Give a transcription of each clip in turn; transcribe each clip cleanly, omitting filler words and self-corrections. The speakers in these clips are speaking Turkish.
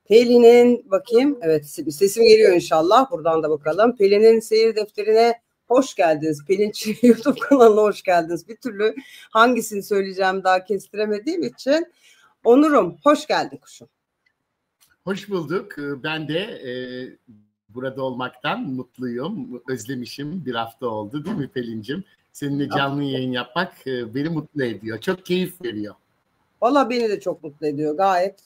Pelin'in bakayım. Evet, sesim geliyor inşallah. Buradan da bakalım. Pelin'in seyir defterine hoş geldiniz. Pelin YouTube kanalına hoş geldiniz. Bir türlü hangisini söyleyeceğim daha kestiremediğim için. Onur'um hoş geldin kuşum. Hoş bulduk. Ben de burada olmaktan mutluyum. Özlemişim. Bir hafta oldu değil mi Pelin'cim? Seninle canlı yayın yapmak beni mutlu ediyor. Çok keyif veriyor. Valla beni de çok mutlu ediyor gayet.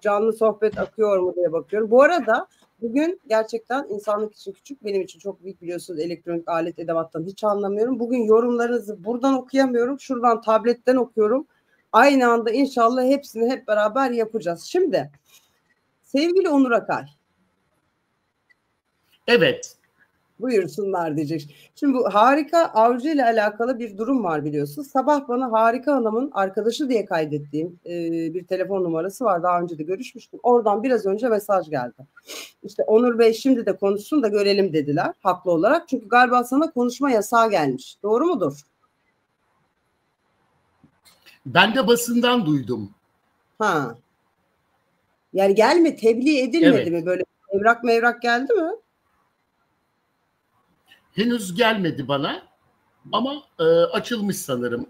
Canlı sohbet akıyor mu diye bakıyorum. Bu arada bugün gerçekten insanlık için küçük, benim için çok büyük, biliyorsunuz elektronik alet edevattan hiç anlamıyorum. Bugün yorumlarınızı buradan okuyamıyorum. Şuradan tabletten okuyorum. Aynı anda inşallah hepsini hep beraber yapacağız. Şimdi sevgili Onur Akay. Evet. Buyursunlar diyecek. Şimdi bu Harika Avcı ile alakalı bir durum var biliyorsunuz. Sabah bana Harika Hanım'ın arkadaşı diye kaydettiğim bir telefon numarası var. Daha önce de görüşmüştüm. Oradan biraz önce mesaj geldi. İşte Onur Bey şimdi de konuşsun da görelim dediler. Haklı olarak. Çünkü galiba sana konuşma yasağı gelmiş. Doğru mudur? Ben de basından duydum. Ha. Yani tebliğ edilmedi mi? Böyle evrak geldi mi? Henüz gelmedi bana ama açılmış sanırım.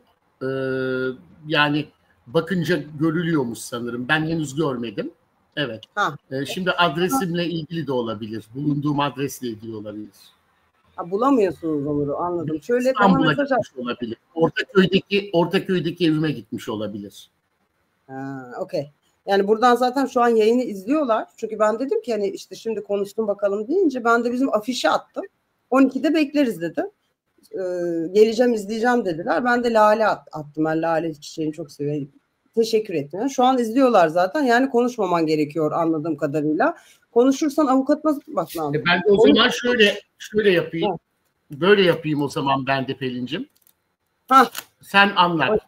Yani bakınca görülüyormuş sanırım. Ben henüz görmedim. Evet. Şimdi adresimle ilgili de olabilir. Bulunduğum adresle ilgili olabilir. Bulamıyorsunuz Onur'u, anladım. Şöyle İstanbul'a gitmiş olabilir. Ortaköy'deki evime gitmiş olabilir. Okey. Yani buradan zaten şu an yayını izliyorlar. Çünkü ben dedim ki hani işte şimdi konuştum bakalım deyince ben de bizim afişi attım. 12'de bekleriz dedi. Geleceğim izleyeceğim dediler. Ben de Lale attım. Ben Lale çiçeğini çok seviyorum. Teşekkür ettim. Şu an izliyorlar zaten. Yani konuşmaman gerekiyor anladığım kadarıyla. Konuşursan avukatına bak lazım. Ben de o zaman şöyle yapayım. Böyle yapayım o zaman ben de Pelin'cim. Sen anlat.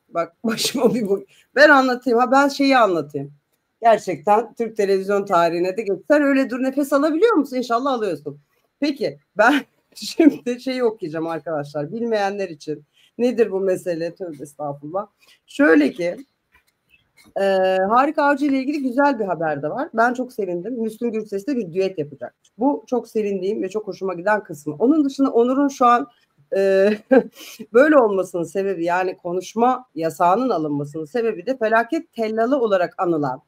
Bak başıma bir bu. Ben anlatayım. Ben şeyi anlatayım. Gerçekten Türk televizyon tarihine de geç. Sen öyle dur, nefes alabiliyor musun? İnşallah alıyorsun. Peki ben şimdi şeyi okuyacağım arkadaşlar. Bilmeyenler için. Nedir bu mesele? Tövbe estağfurullah. Şöyle ki Harika Avcı ile ilgili güzel bir haber de var. Ben çok sevindim. Müslüm Gürses'le bir düet yapacak. Bu çok sevindiğim ve çok hoşuma giden kısmı. Onun dışında Onur'un şu an böyle olmasının sebebi, yani konuşma yasağının alınmasının sebebi de felaket tellalı olarak anılan.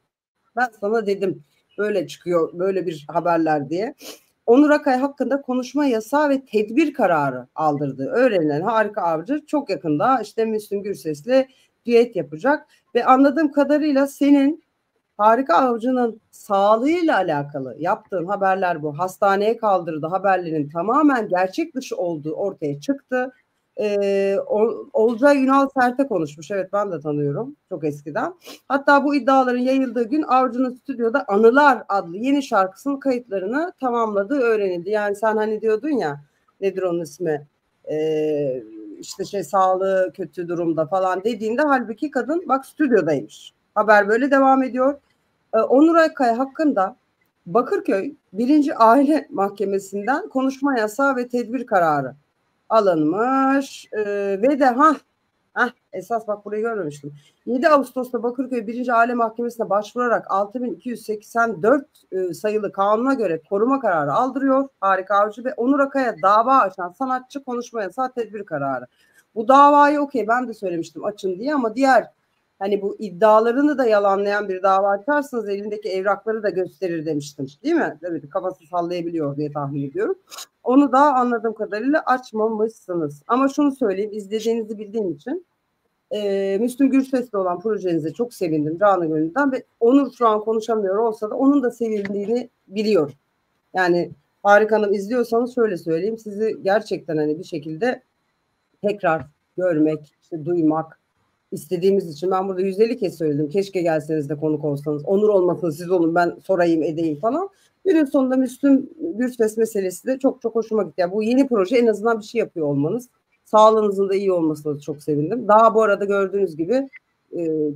Ben sana dedim böyle çıkıyor böyle bir haberler diye. Onur Akay hakkında konuşma yasağı ve tedbir kararı aldırdığı öğrenilen Harika Avcı çok yakında işte Müslüm Gürses'le düet yapacak ve anladığım kadarıyla senin Harika Avcı'nın sağlığıyla alakalı yaptığın haberler bu. Hastaneye kaldırdı haberlerin tamamen gerçek dışı olduğu ortaya çıktı. Olcay Ünal Sert'e konuşmuş. Evet, ben de tanıyorum çok eskiden. Hatta bu iddiaların yayıldığı gün Avcı'nın stüdyoda Anılar adlı yeni şarkısının kayıtlarını tamamladığı öğrenildi. Yani sen hani diyordun ya, nedir onun ismi? İşte sağlığı kötü durumda falan dediğinde halbuki kadın bak stüdyodaymış. Haber böyle devam ediyor. Onur Akkaya hakkında Bakırköy 1. Aile Mahkemesi'nden konuşma yasağı ve tedbir kararı alınmış ve de esas bak burayı görmemiştim. 7 Ağustos'ta Bakırköy 1. Aile Mahkemesi'ne başvurarak 6284 sayılı kanuna göre koruma kararı aldırıyor Harika Avcı ve Onur Akay'a dava açan sanatçı konuşma yasağı tedbir kararı. Bu davayı ben de söylemiştim açın diye, ama diğer hani bu iddialarını da yalanlayan bir dava açarsanız elindeki evrakları da gösterir demiştim. Değil mi? Evet, kafası sallayabiliyor diye tahmin ediyorum. Onu da anladığım kadarıyla açmamışsınız. Ama şunu söyleyeyim, izlediğinizi bildiğim için Müslüm Gürses'le olan projenize çok sevindim canı gönülden ve Onur şu an konuşamıyor olsa da onun da sevildiğini biliyorum. Yani Harika Hanım, izliyorsanız şöyle söyleyeyim, sizi gerçekten hani bir şekilde tekrar görmek, duymak istediğimiz için ben burada 150 kez söyledim. Keşke gelseniz de konuk olsanız. Onur olmasın siz olun, ben sorayım edeyim falan. Günün sonunda Müslüm Gürses meselesi de çok çok hoşuma gitti. Yani bu yeni proje en azından bir şey yapıyor olmanız. Sağlığınızın da iyi olmasına da çok sevindim. Daha bu arada gördüğünüz gibi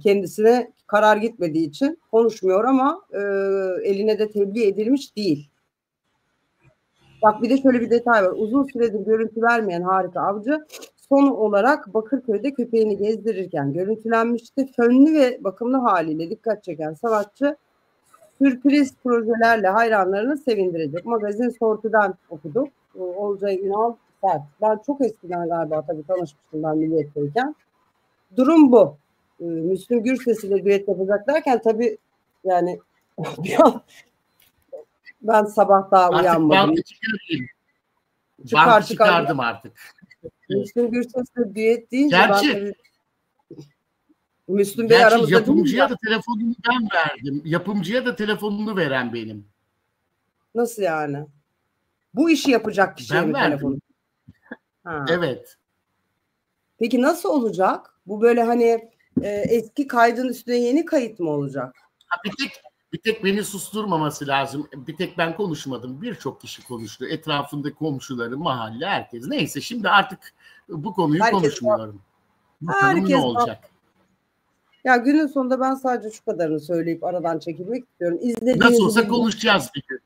kendisine karar gitmediği için konuşmuyor ama eline de tebliğ edilmiş değil. Bak bir de şöyle bir detay var. Uzun süredir görüntü vermeyen Harika Avcı son olarak Bakırköy'de köpeğini gezdirirken görüntülenmişti. Fönlü ve bakımlı haliyle dikkat çeken sanatçı sürpriz projelerle hayranlarını sevindirecek. Magazin Sortu'dan okuduk. Olcay Ünal Sert. Ben çok eskiden galiba tabii tanışmıştım ben Milliyet'teyken. Durum bu. Müslüm Gürses ile düet yapacak derken tabii yani ben sabah daha uyanmadım. Çıkardım artık. Müslüm Gürses'le düet deyince gerçi, ben tabii Müslüm Bey aramızda yapımcıya da telefonunu ben verdim. Yapımcıya da telefonunu veren benim. Nasıl yani? Bu işi yapacak kişiye mi telefonu? Evet. Peki nasıl olacak? Bu böyle hani eski kaydın üstüne yeni kayıt mı olacak? Bir tek beni susturmaması lazım. Bir tek ben konuşmadım. Birçok kişi konuştu. Etrafında komşuları, mahalle, herkes. Neyse şimdi artık bu konuyu konuşmuyorum. Bakalım ne olacak? Ya günün sonunda ben sadece şu kadarını söyleyip aradan çekilmek istiyorum. Nasıl olsa konuşacağız bir gün.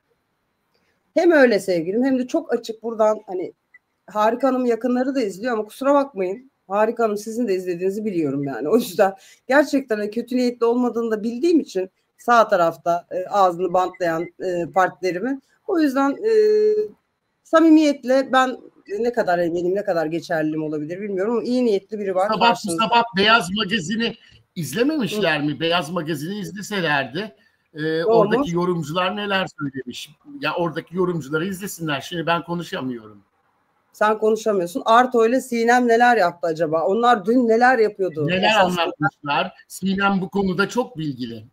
Hem öyle sevgilim hem de çok açık buradan hani Harika Hanım yakınları da izliyor ama kusura bakmayın. Harika Hanım sizin de izlediğinizi biliyorum yani. O yüzden gerçekten kötü niyetli olmadığını da bildiğim için sağ tarafta ağzını bantlayan partnerimin. O yüzden samimiyetle ben ne kadar eminim ne kadar geçerliliğim olabilir bilmiyorum ama iyi niyetli biri var. Sabah Beyaz Magazin'i izlememişler mi? Beyaz Magazin'i izleselerdi oradaki yorumcular neler söylemiş? Ya oradaki yorumcuları izlesinler. Şimdi ben konuşamıyorum. Sen konuşamıyorsun. Arto ile Sinem neler yaptı acaba? Onlar dün neler yapıyordu? Neler anlatmışlar? Sinem bu konuda çok bilgili.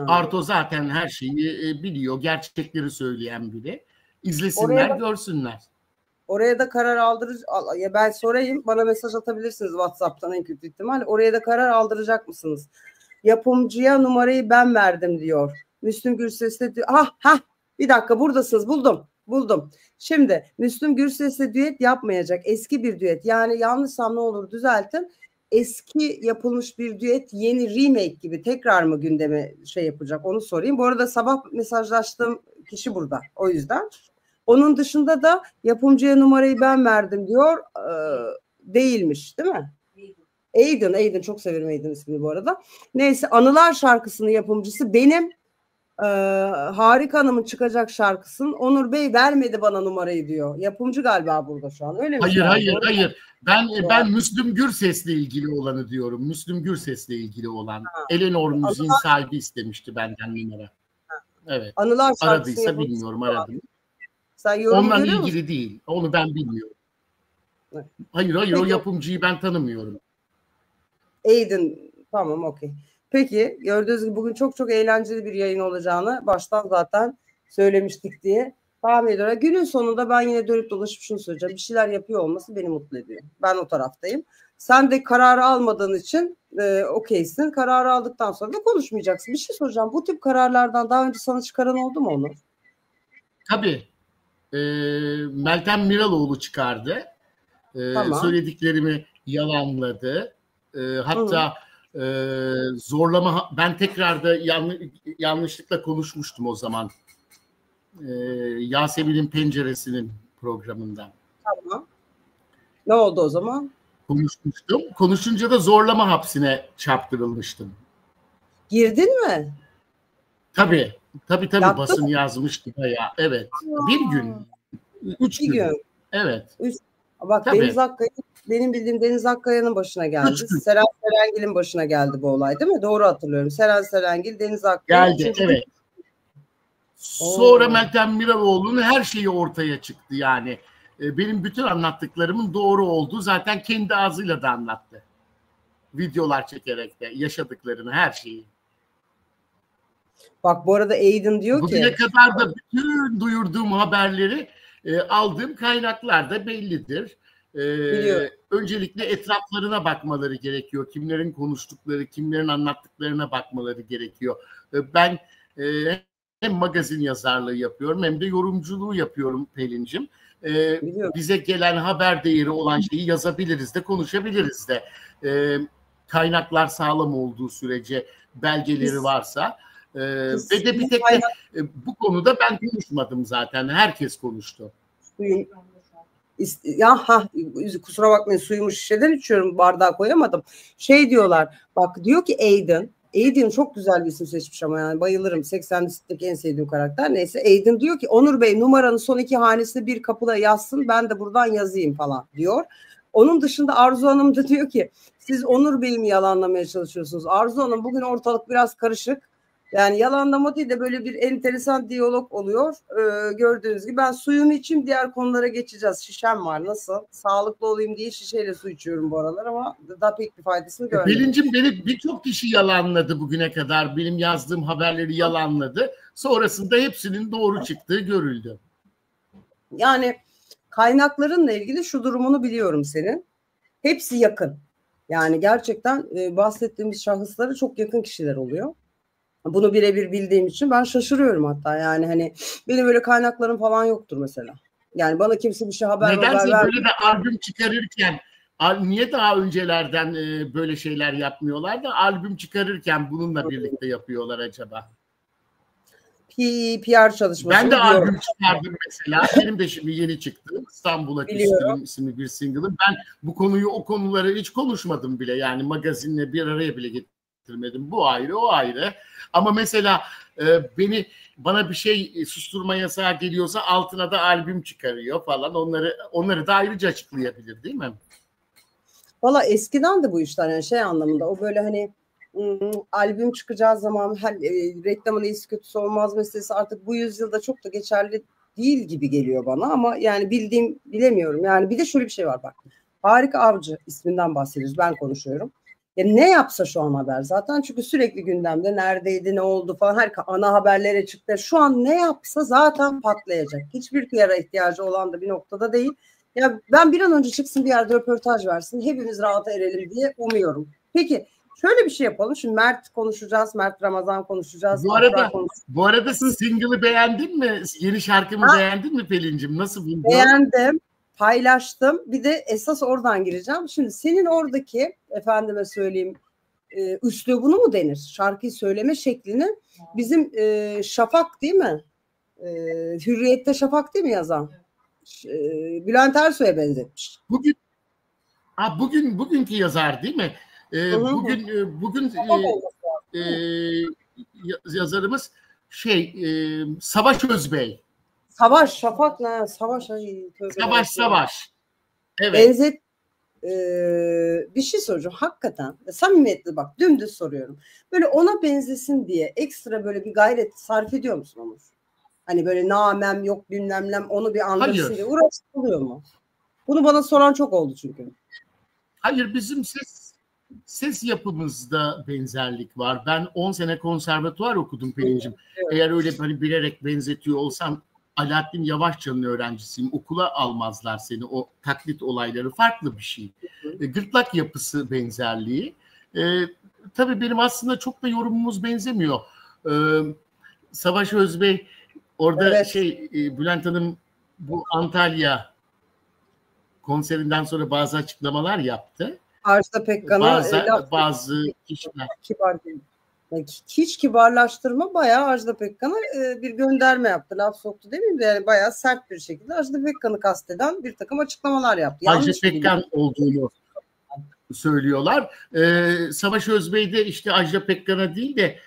Arto zaten her şeyi biliyor. Gerçekleri söyleyen biri. İzlesinler, görsünler. Oraya da karar aldıracak. Ya ben sorayım. Bana mesaj atabilirsiniz WhatsApp'tan en kötü ihtimal. Oraya da karar aldıracak mısınız? Yapımcıya numarayı ben verdim diyor. Müslüm Gürses'le diyor. Bir dakika buradasınız. Buldum. Şimdi Müslüm Gürses'le düet yapmayacak. Eski bir düet. Yani yanlışsam ne olur düzeltin. Eski yapılmış bir düet yeni remake gibi tekrar mı gündeme yapacak onu sorayım. Bu arada sabah mesajlaştığım kişi burada. O yüzden. Onun dışında da yapımcıya numarayı ben verdim diyor. Değilmiş değil mi? Aydın çok severim Aydın ismini bu arada. Neyse Anılar şarkısının yapımcısı benim. Harika Hanım'ın çıkacak şarkısının Onur Bey vermedi bana numarayı diyor. Yapımcı galiba burada şu an. Öyle mi? Hayır. Ben Müslüm Gürses'le ilgili olanı diyorum. Müslüm Gürses'le ilgili olan. Eleanor Müziğin sahibi istemişti benden numara. Evet. Anılar aradıysa bilmiyorum aradım. Ondan ilgili değil. Onu ben bilmiyorum. Evet. Hayır peki, o yapımcıyı ben tanımıyorum. Aydın tamam okey. Peki gördüğünüz gibi bugün çok eğlenceli bir yayın olacağını baştan zaten söylemiştik diye tahmin ediyorum. Günün sonunda ben yine dönüp dolaşıp şunu söyleyeceğim. Bir şeyler yapıyor olması beni mutlu ediyor. Ben o taraftayım. Sen de kararı almadığın için okeysin. Kararı aldıktan sonra da konuşmayacaksın. Bir şey soracağım. Bu tip kararlardan daha önce sana çıkaran oldu mu Onur? Tabii. Meltem Miraloğlu çıkardı. Tamam. Söylediklerimi yalanladı. Hatta zorlama, ben tekrar da yanlışlıkla konuşmuştum o zaman. Yasemin'in Penceresi'nin programından. Tamam. Ne oldu o zaman? Konuşmuştum. Konuşunca da zorlama hapsine çarptırılmıştım. Girdin mi? Tabii. Basın yazmıştı bayağı. Evet. Bir gün. 3 gün. Evet. Bak Deniz Akkaya, benim bildiğim Deniz Akkaya'nın başına geldi. Seren Serengil'in başına geldi bu olay değil mi? Doğru hatırlıyorum. Seren Serengil, Deniz Akkaya. Geldi evet. Sonra Meltem Miraloğlu'nun her şeyi ortaya çıktı yani. Benim bütün anlattıklarımın doğru olduğu zaten kendi ağzıyla da anlattı. Videolar çekerek de yaşadıklarını, her şeyi. Bak bu arada Aydın diyor bugüne kadar da bütün duyurduğum haberleri aldığım kaynaklar da bellidir. Öncelikle etraflarına bakmaları gerekiyor. Kimlerin konuştukları, kimlerin anlattıklarına bakmaları gerekiyor. Ben hem magazin yazarlığı yapıyorum hem de yorumculuğu yapıyorum Pelin'cim. Bize gelen haber değeri olan şeyi yazabiliriz de konuşabiliriz de. Kaynaklar sağlam olduğu sürece, belgeleri varsa. Ve de bir tek de bu konuda ben konuşmadım zaten. Herkes konuştu. Kusura bakmayın suyumu şişeden içiyorum, bardağa koyamadım. Diyorlar bak diyor ki Aydın Aiden çok güzel bir isim seçmiş ama yani bayılırım. 80'li en sevdiğim karakter. Neyse Aiden diyor ki Onur Bey numaranın son 2 hanesini bir kapıda yazsın, ben de buradan yazayım falan diyor. Onun dışında Arzu Hanım da diyor ki siz Onur Bey'i mi yalanlamaya çalışıyorsunuz? Arzu Hanım bugün ortalık biraz karışık. Yani yalanlama değil de böyle bir enteresan diyalog oluyor. Gördüğünüz gibi ben suyumu içeyim, diğer konulara geçeceğiz. Şişem var, nasıl? Sağlıklı olayım diye şişeyle su içiyorum bu aralar ama daha pek bir faydasını görmedim. Pelincim, beni birçok kişi yalanladı bugüne kadar. Benim yazdığım haberleri yalanladı. Sonrasında hepsinin doğru çıktığı görüldü. Yani kaynaklarınla ilgili şu durumunu biliyorum senin. Hepsi yakın. Yani gerçekten bahsettiğimiz şahıslara çok yakın kişiler oluyor. Bunu birebir bildiğim için ben şaşırıyorum hatta. Yani hani benim öyle kaynaklarım falan yoktur mesela. Yani bana kimse bir şey haber Nedense ver. böyle de albüm çıkarırken niye daha öncelerden böyle şeyler yapmıyorlar da albüm çıkarırken bununla birlikte yapıyorlar acaba? PR çalışması. Ben de albüm çıkardım mesela. Benim de şimdi yeni çıktı. İstanbul'a Küstüm isimli bir single'ım. Ben bu konuyu, o konuları hiç konuşmadım bile. Yani magazinle bir araya bile getirmedim. Bu ayrı, o ayrı. Ama mesela bana bir şey susturma yasağı geliyorsa altına da albüm çıkarıyor falan. Onları da ayrıca açıklayabilir değil mi? Valla eskiden de bu işler yani şey anlamında, o böyle hani albüm çıkacağı zaman reklamın iyisi kötüsü olmaz meselesi artık bu yüzyılda çok da geçerli değil gibi geliyor bana, ama yani bilemiyorum. Yani bir de şöyle bir şey var bak. Harika Avcı isminden bahsediyoruz. Ben konuşuyorum. Ne yapsa şu an haber zaten, çünkü sürekli gündemde neredeydi, ne oldu falan, her ana haberlere çıktı. Şu an ne yapsa zaten patlayacak. Hiçbir PR'a ihtiyacı olan da bir noktada değil. Ya ben bir an önce çıksın, bir yerde röportaj versin, hepimiz rahata erelim diye umuyorum. Peki şöyle bir şey yapalım. Şimdi Mert konuşacağız. Mert Ramazan konuşacağız. Bu arada single'ı beğendin mi? Yeni şarkımı beğendin mi Pelin'cim? Nasıl buldun? Beğendim. Paylaştım. Bir de esas oradan gireceğim. Şimdi senin oradaki efendime söyleyeyim üslubunu mu denir? Şarkıyı söyleme şeklini bizim Şafak değil mi? Hürriyet'te Şafak değil mi yazan? Bülent Ersoy'a benzetmiş. Bugünkü yazar değil mi? Bugün yazarımız Savaş Özbey. Savaş, Şafak ne? Savaş. Savaş. Evet. Benzet bir şey soracağım. Hakikaten samimiyetle bak, dümdüz soruyorum. Böyle ona benzesin diye ekstra böyle bir gayret sarf ediyor musun Onur? Hani böyle namem yok bilmem onu bir andırsın diye uğraşılıyor mu? Bunu bana soran çok oldu çünkü. Hayır, bizim ses yapımızda benzerlik var. Ben 10 sene konservatuvar okudum Pelin'cim. Evet. Eğer öyle hani bilerek benzetiyor olsam, Alaaddin Yavaşçı'nın öğrencisiyim. Okula almazlar seni. O taklit olayları farklı bir şey. Gırtlak yapısı benzerliği. Tabii benim aslında çok da yorumumuz benzemiyor. Savaş Özbey orada Bülent Hanım bu Antalya konserinden sonra bazı açıklamalar yaptı. Ajda Pekkan'a bazı kişiler hiç kibarlaştırma, bayağı Ajda Pekkan'a bir gönderme yaptı. Laf soktu demeyeyim de yani bayağı sert bir şekilde Ajda Pekkan'ı kasteden bir takım açıklamalar yaptı. Ajda Pekkan olduğunu söylüyorlar. Savaş Özbey de işte Ajda Pekkan'a değil de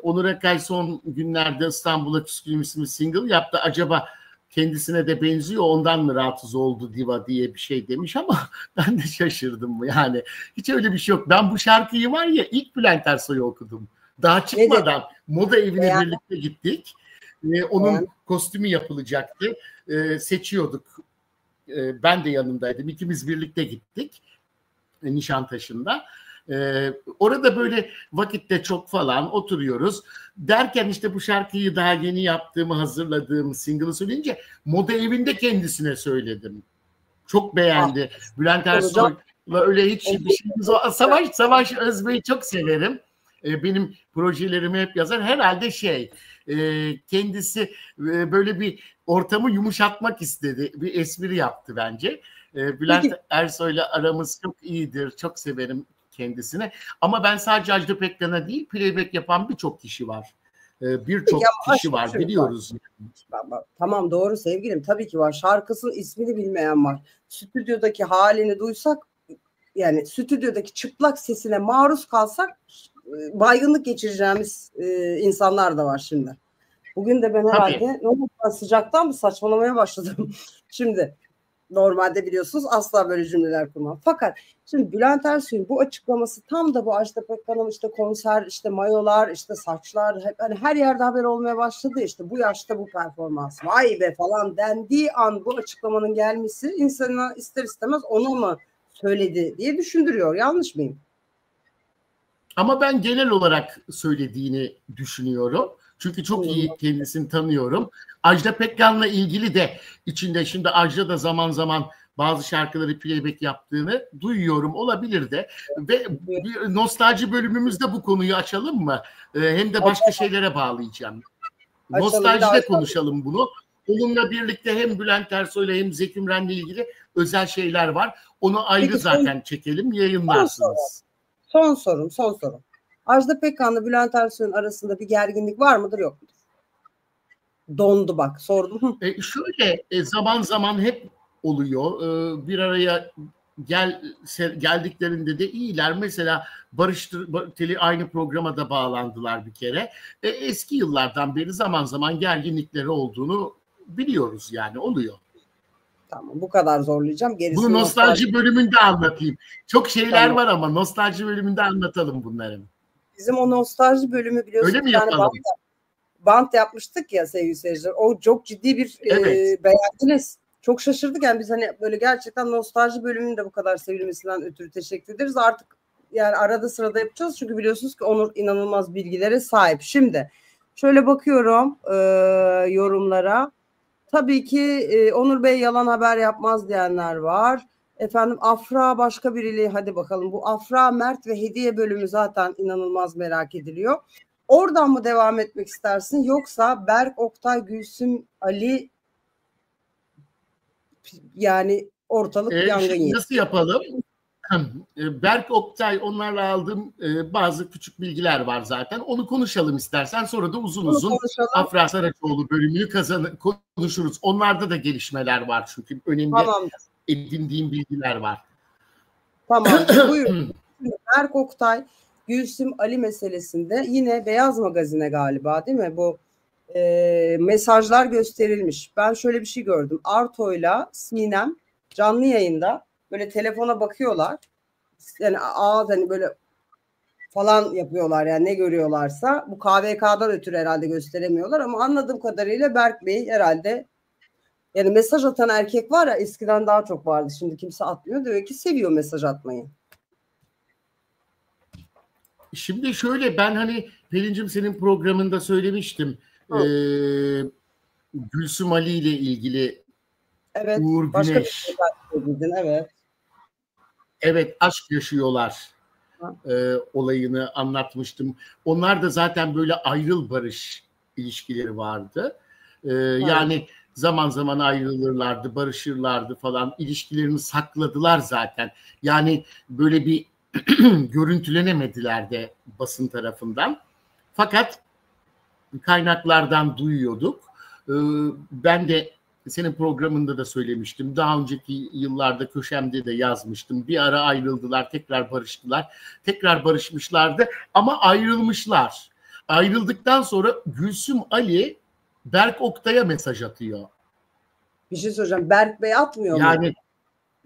Onur Akay son günlerde İstanbul'a Küskünüm isimli single yaptı. Acaba kendisine de benziyor, ondan mı rahatsız oldu diva diye bir şey demiş ama ben de şaşırdım yani. Hiç öyle bir şey yok. Ben bu şarkıyı var ya ilk Bülent Ersoy'u okudum. Daha çıkmadan moda evine birlikte gittik. Onun kostümü yapılacaktı. Seçiyorduk. Ben de yanındaydım. İkimiz birlikte gittik. Nişantaşı'nda. Orada böyle vakitte çok falan oturuyoruz. Derken işte bu şarkıyı daha yeni yaptığımı, hazırladığım single'ı söyleyince moda evinde kendisine söyledim. Çok beğendi. Bülent Ersoy'la öyle hiç bir şeyimiz var. Savaş Özbey'i çok severim. Benim projelerimi hep yazar. Herhalde kendisi böyle bir ortamı yumuşatmak istedi. Bir espri yaptı bence. Bülent Ersoy'la aramız çok iyidir. Çok severim kendisine. Ama ben sadece Ajda Pekkan'a değil, playback yapan birçok kişi var. Birçok kişi var, biliyoruz. Tamam, doğru sevgilim, tabii ki var. Şarkısının ismini bilmeyen var. Stüdyodaki halini duysak, yani stüdyodaki çıplak sesine maruz kalsak baygınlık geçireceğimiz insanlar da var şimdi. Bugün de ben herhalde sıcaktan mı saçmalamaya başladım. Şimdi normalde biliyorsunuz asla böyle cümleler kurmam. Fakat şimdi Bülent Ersoy'un bu açıklaması tam da bu Ajda Pekkan'ın işte konser, işte mayolar, işte saçlar, hep, hani her yerde haber olmaya başladı. İşte bu yaşta bu performans, vay be falan dendiği an bu açıklamanın gelmesi insana ister istemez ona mı söyledi diye düşündürüyor. Yanlış mıyım? Ama ben genel olarak söylediğini düşünüyorum. Çünkü çok iyi kendisini tanıyorum. Ajda Pekkan'la ilgili de içinde şimdi Ajda da zaman zaman bazı şarkıları playback yaptığını duyuyorum. Olabilir de. Ve bir nostalji bölümümüzde bu konuyu açalım mı? Hem de başka şeylere bağlayacağım. Nostaljide konuşalım bunu. Onunla birlikte hem Bülent Ersoy'la hem Zeki Müren'le ilgili özel şeyler var. Onu ayrı peki, zaten çekelim, yayınlarsınız. Son sorum. Ajda Pekkan'la Bülent Ersoy'un arasında bir gerginlik var mıdır yok mudur? Dondu bak sordum. Şöyle zaman zaman hep oluyor. Bir araya geldiklerinde de iyiler. Mesela Barış Teli aynı programa da bağlandılar bir kere. Eski yıllardan beri zaman zaman gerginlikleri olduğunu biliyoruz yani oluyor. Tamam bu kadar zorlayacağım. Gerisini bunu nostalji bölümünde anlatayım. Çok şeyler var ama nostalji bölümünde anlatalım bunları. Bizim o nostalji bölümü biliyorsunuz. Öyle mi yapalım? Bant yapmıştık ya sevgili seyirciler. O çok ciddi bir beğendiniz. Çok şaşırdık yani biz hani böyle gerçekten nostalji bölümünün de bu kadar sevilmesinden ötürü teşekkür ederiz. Artık yani arada sırada yapacağız. Çünkü biliyorsunuz ki Onur inanılmaz bilgilere sahip. Şimdi şöyle bakıyorum yorumlara. Tabii ki Onur Bey yalan haber yapmaz diyenler var. Efendim Afra başka biriyle hadi bakalım. Bu Afra, Mert ve Hediye bölümü zaten inanılmaz merak ediliyor. Oradan mı devam etmek istersin yoksa Berk, Oktay, Gülsüm, Ali yani ortalık yangın yeri. Nasıl yapalım? Berk, Oktay onlarla aldığım bazı küçük bilgiler var zaten. Onu konuşalım istersen. Sonra da uzun Afra Saraçoğlu bölümünü konuşuruz. Onlarda da gelişmeler var çünkü önemli edindiğim bilgiler var. Tamam. Buyurun. Berk, Oktay, Gülsüm, Ali meselesinde yine Beyaz Magazin'e galiba değil mi? Bu mesajlar gösterilmiş. Ben şöyle bir şey gördüm. Arto'yla Sinem canlı yayında böyle telefona bakıyorlar. Yani hani böyle falan yapıyorlar yani ne görüyorlarsa. Bu KVK'dan ötürü herhalde gösteremiyorlar ama anladığım kadarıyla Berk Bey herhalde yani mesaj atan erkek var ya eskiden daha çok vardı. Şimdi kimse atmıyor. Demek ki seviyor mesaj atmayı. Şimdi şöyle ben hani Pelin'cim senin programında söylemiştim. Gülsüm Ali ile ilgili Uğur Güneş. Evet aşk yaşıyorlar olayını anlatmıştım. Onlar da zaten böyle ayrıl barış ilişkileri vardı. Yani zaman zaman ayrılırlardı, barışırlardı falan. İlişkilerini sakladılar zaten. Yani böyle bir görüntülenemediler de basın tarafından. Fakat kaynaklardan duyuyorduk. Ben de senin programında da söylemiştim. Daha önceki yıllarda köşemde de yazmıştım. Bir ara ayrıldılar, tekrar barıştılar. Tekrar barışmışlardı ama ayrılmışlar. Ayrıldıktan sonra Gülsüm Ali Berk Oktay'a mesaj atıyor. Bir şey söyleyeceğim. Berk Bey atmıyor mu? Yani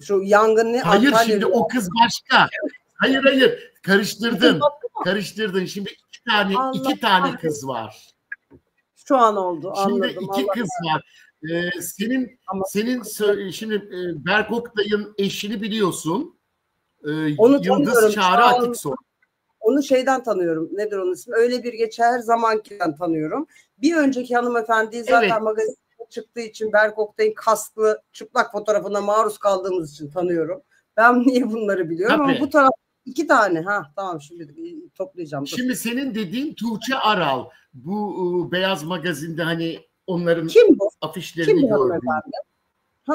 şu yangın ne? Hayır şimdi o kız başka. Hayır karıştırdın. Karıştırdın. Şimdi iki tane kız var. Şu an oldu. Şimdi anladım. iki kız var. Senin şimdi Berk Oktay'ın eşini biliyorsun. Onu Yıldız Çağrı Atiksoy. Onu şeyden tanıyorum. Nedir onun ismi? Öyle bir geçer her zamankiden tanıyorum. Bir önceki hanımefendiyi zaten magazinde çıktığı için Berk Oktay'ın kasklı çıplak fotoğrafına maruz kaldığımız için tanıyorum. Ben niye bunları biliyorum ama bu taraf iki tane. Tamam şimdi toplayacağım. Şimdi senin dediğin Tuğçe Aral. Bu Beyaz Magazin'de hani onların afişlerini gördüm.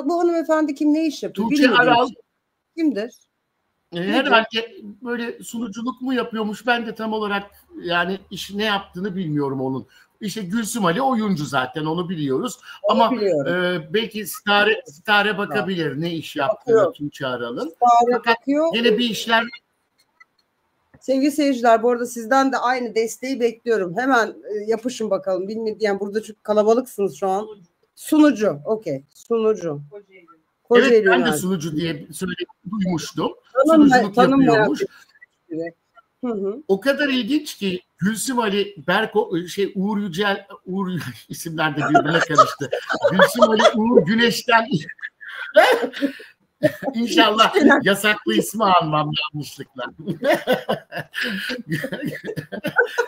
Bu hanımefendi kim ne iş yapıyor? Tuğçe Aral kimdir? Herhalde böyle sunuculuk mu yapıyormuş? Ben de tam olarak yani işi ne yaptığını bilmiyorum onun. İşte Gülsüm Ali oyuncu zaten onu biliyoruz. Ama belki Stare bakabilir ne iş yaptığını Tuğçe Aral'ın. Fakat yine bir işler Sevgili seyirciler, bu arada sizden de aynı desteği bekliyorum. Hemen yapışın bakalım. Bilmeyen burada çünkü kalabalıksınız şu an. Sunucu. Okey. Sunucu. Kocaeli Evet, ben de Üniversitesi. sunucu diye duymuştum. Sunuculuk yapıyormuş. Hı hı. O kadar ilginç ki Gülsüm Ali, Uğur Yücel, isimler de birbirine karıştı. Gülsüm Ali, Uğur Güneş'ten İnşallah yasaklı ismi almam yanlışlıkla.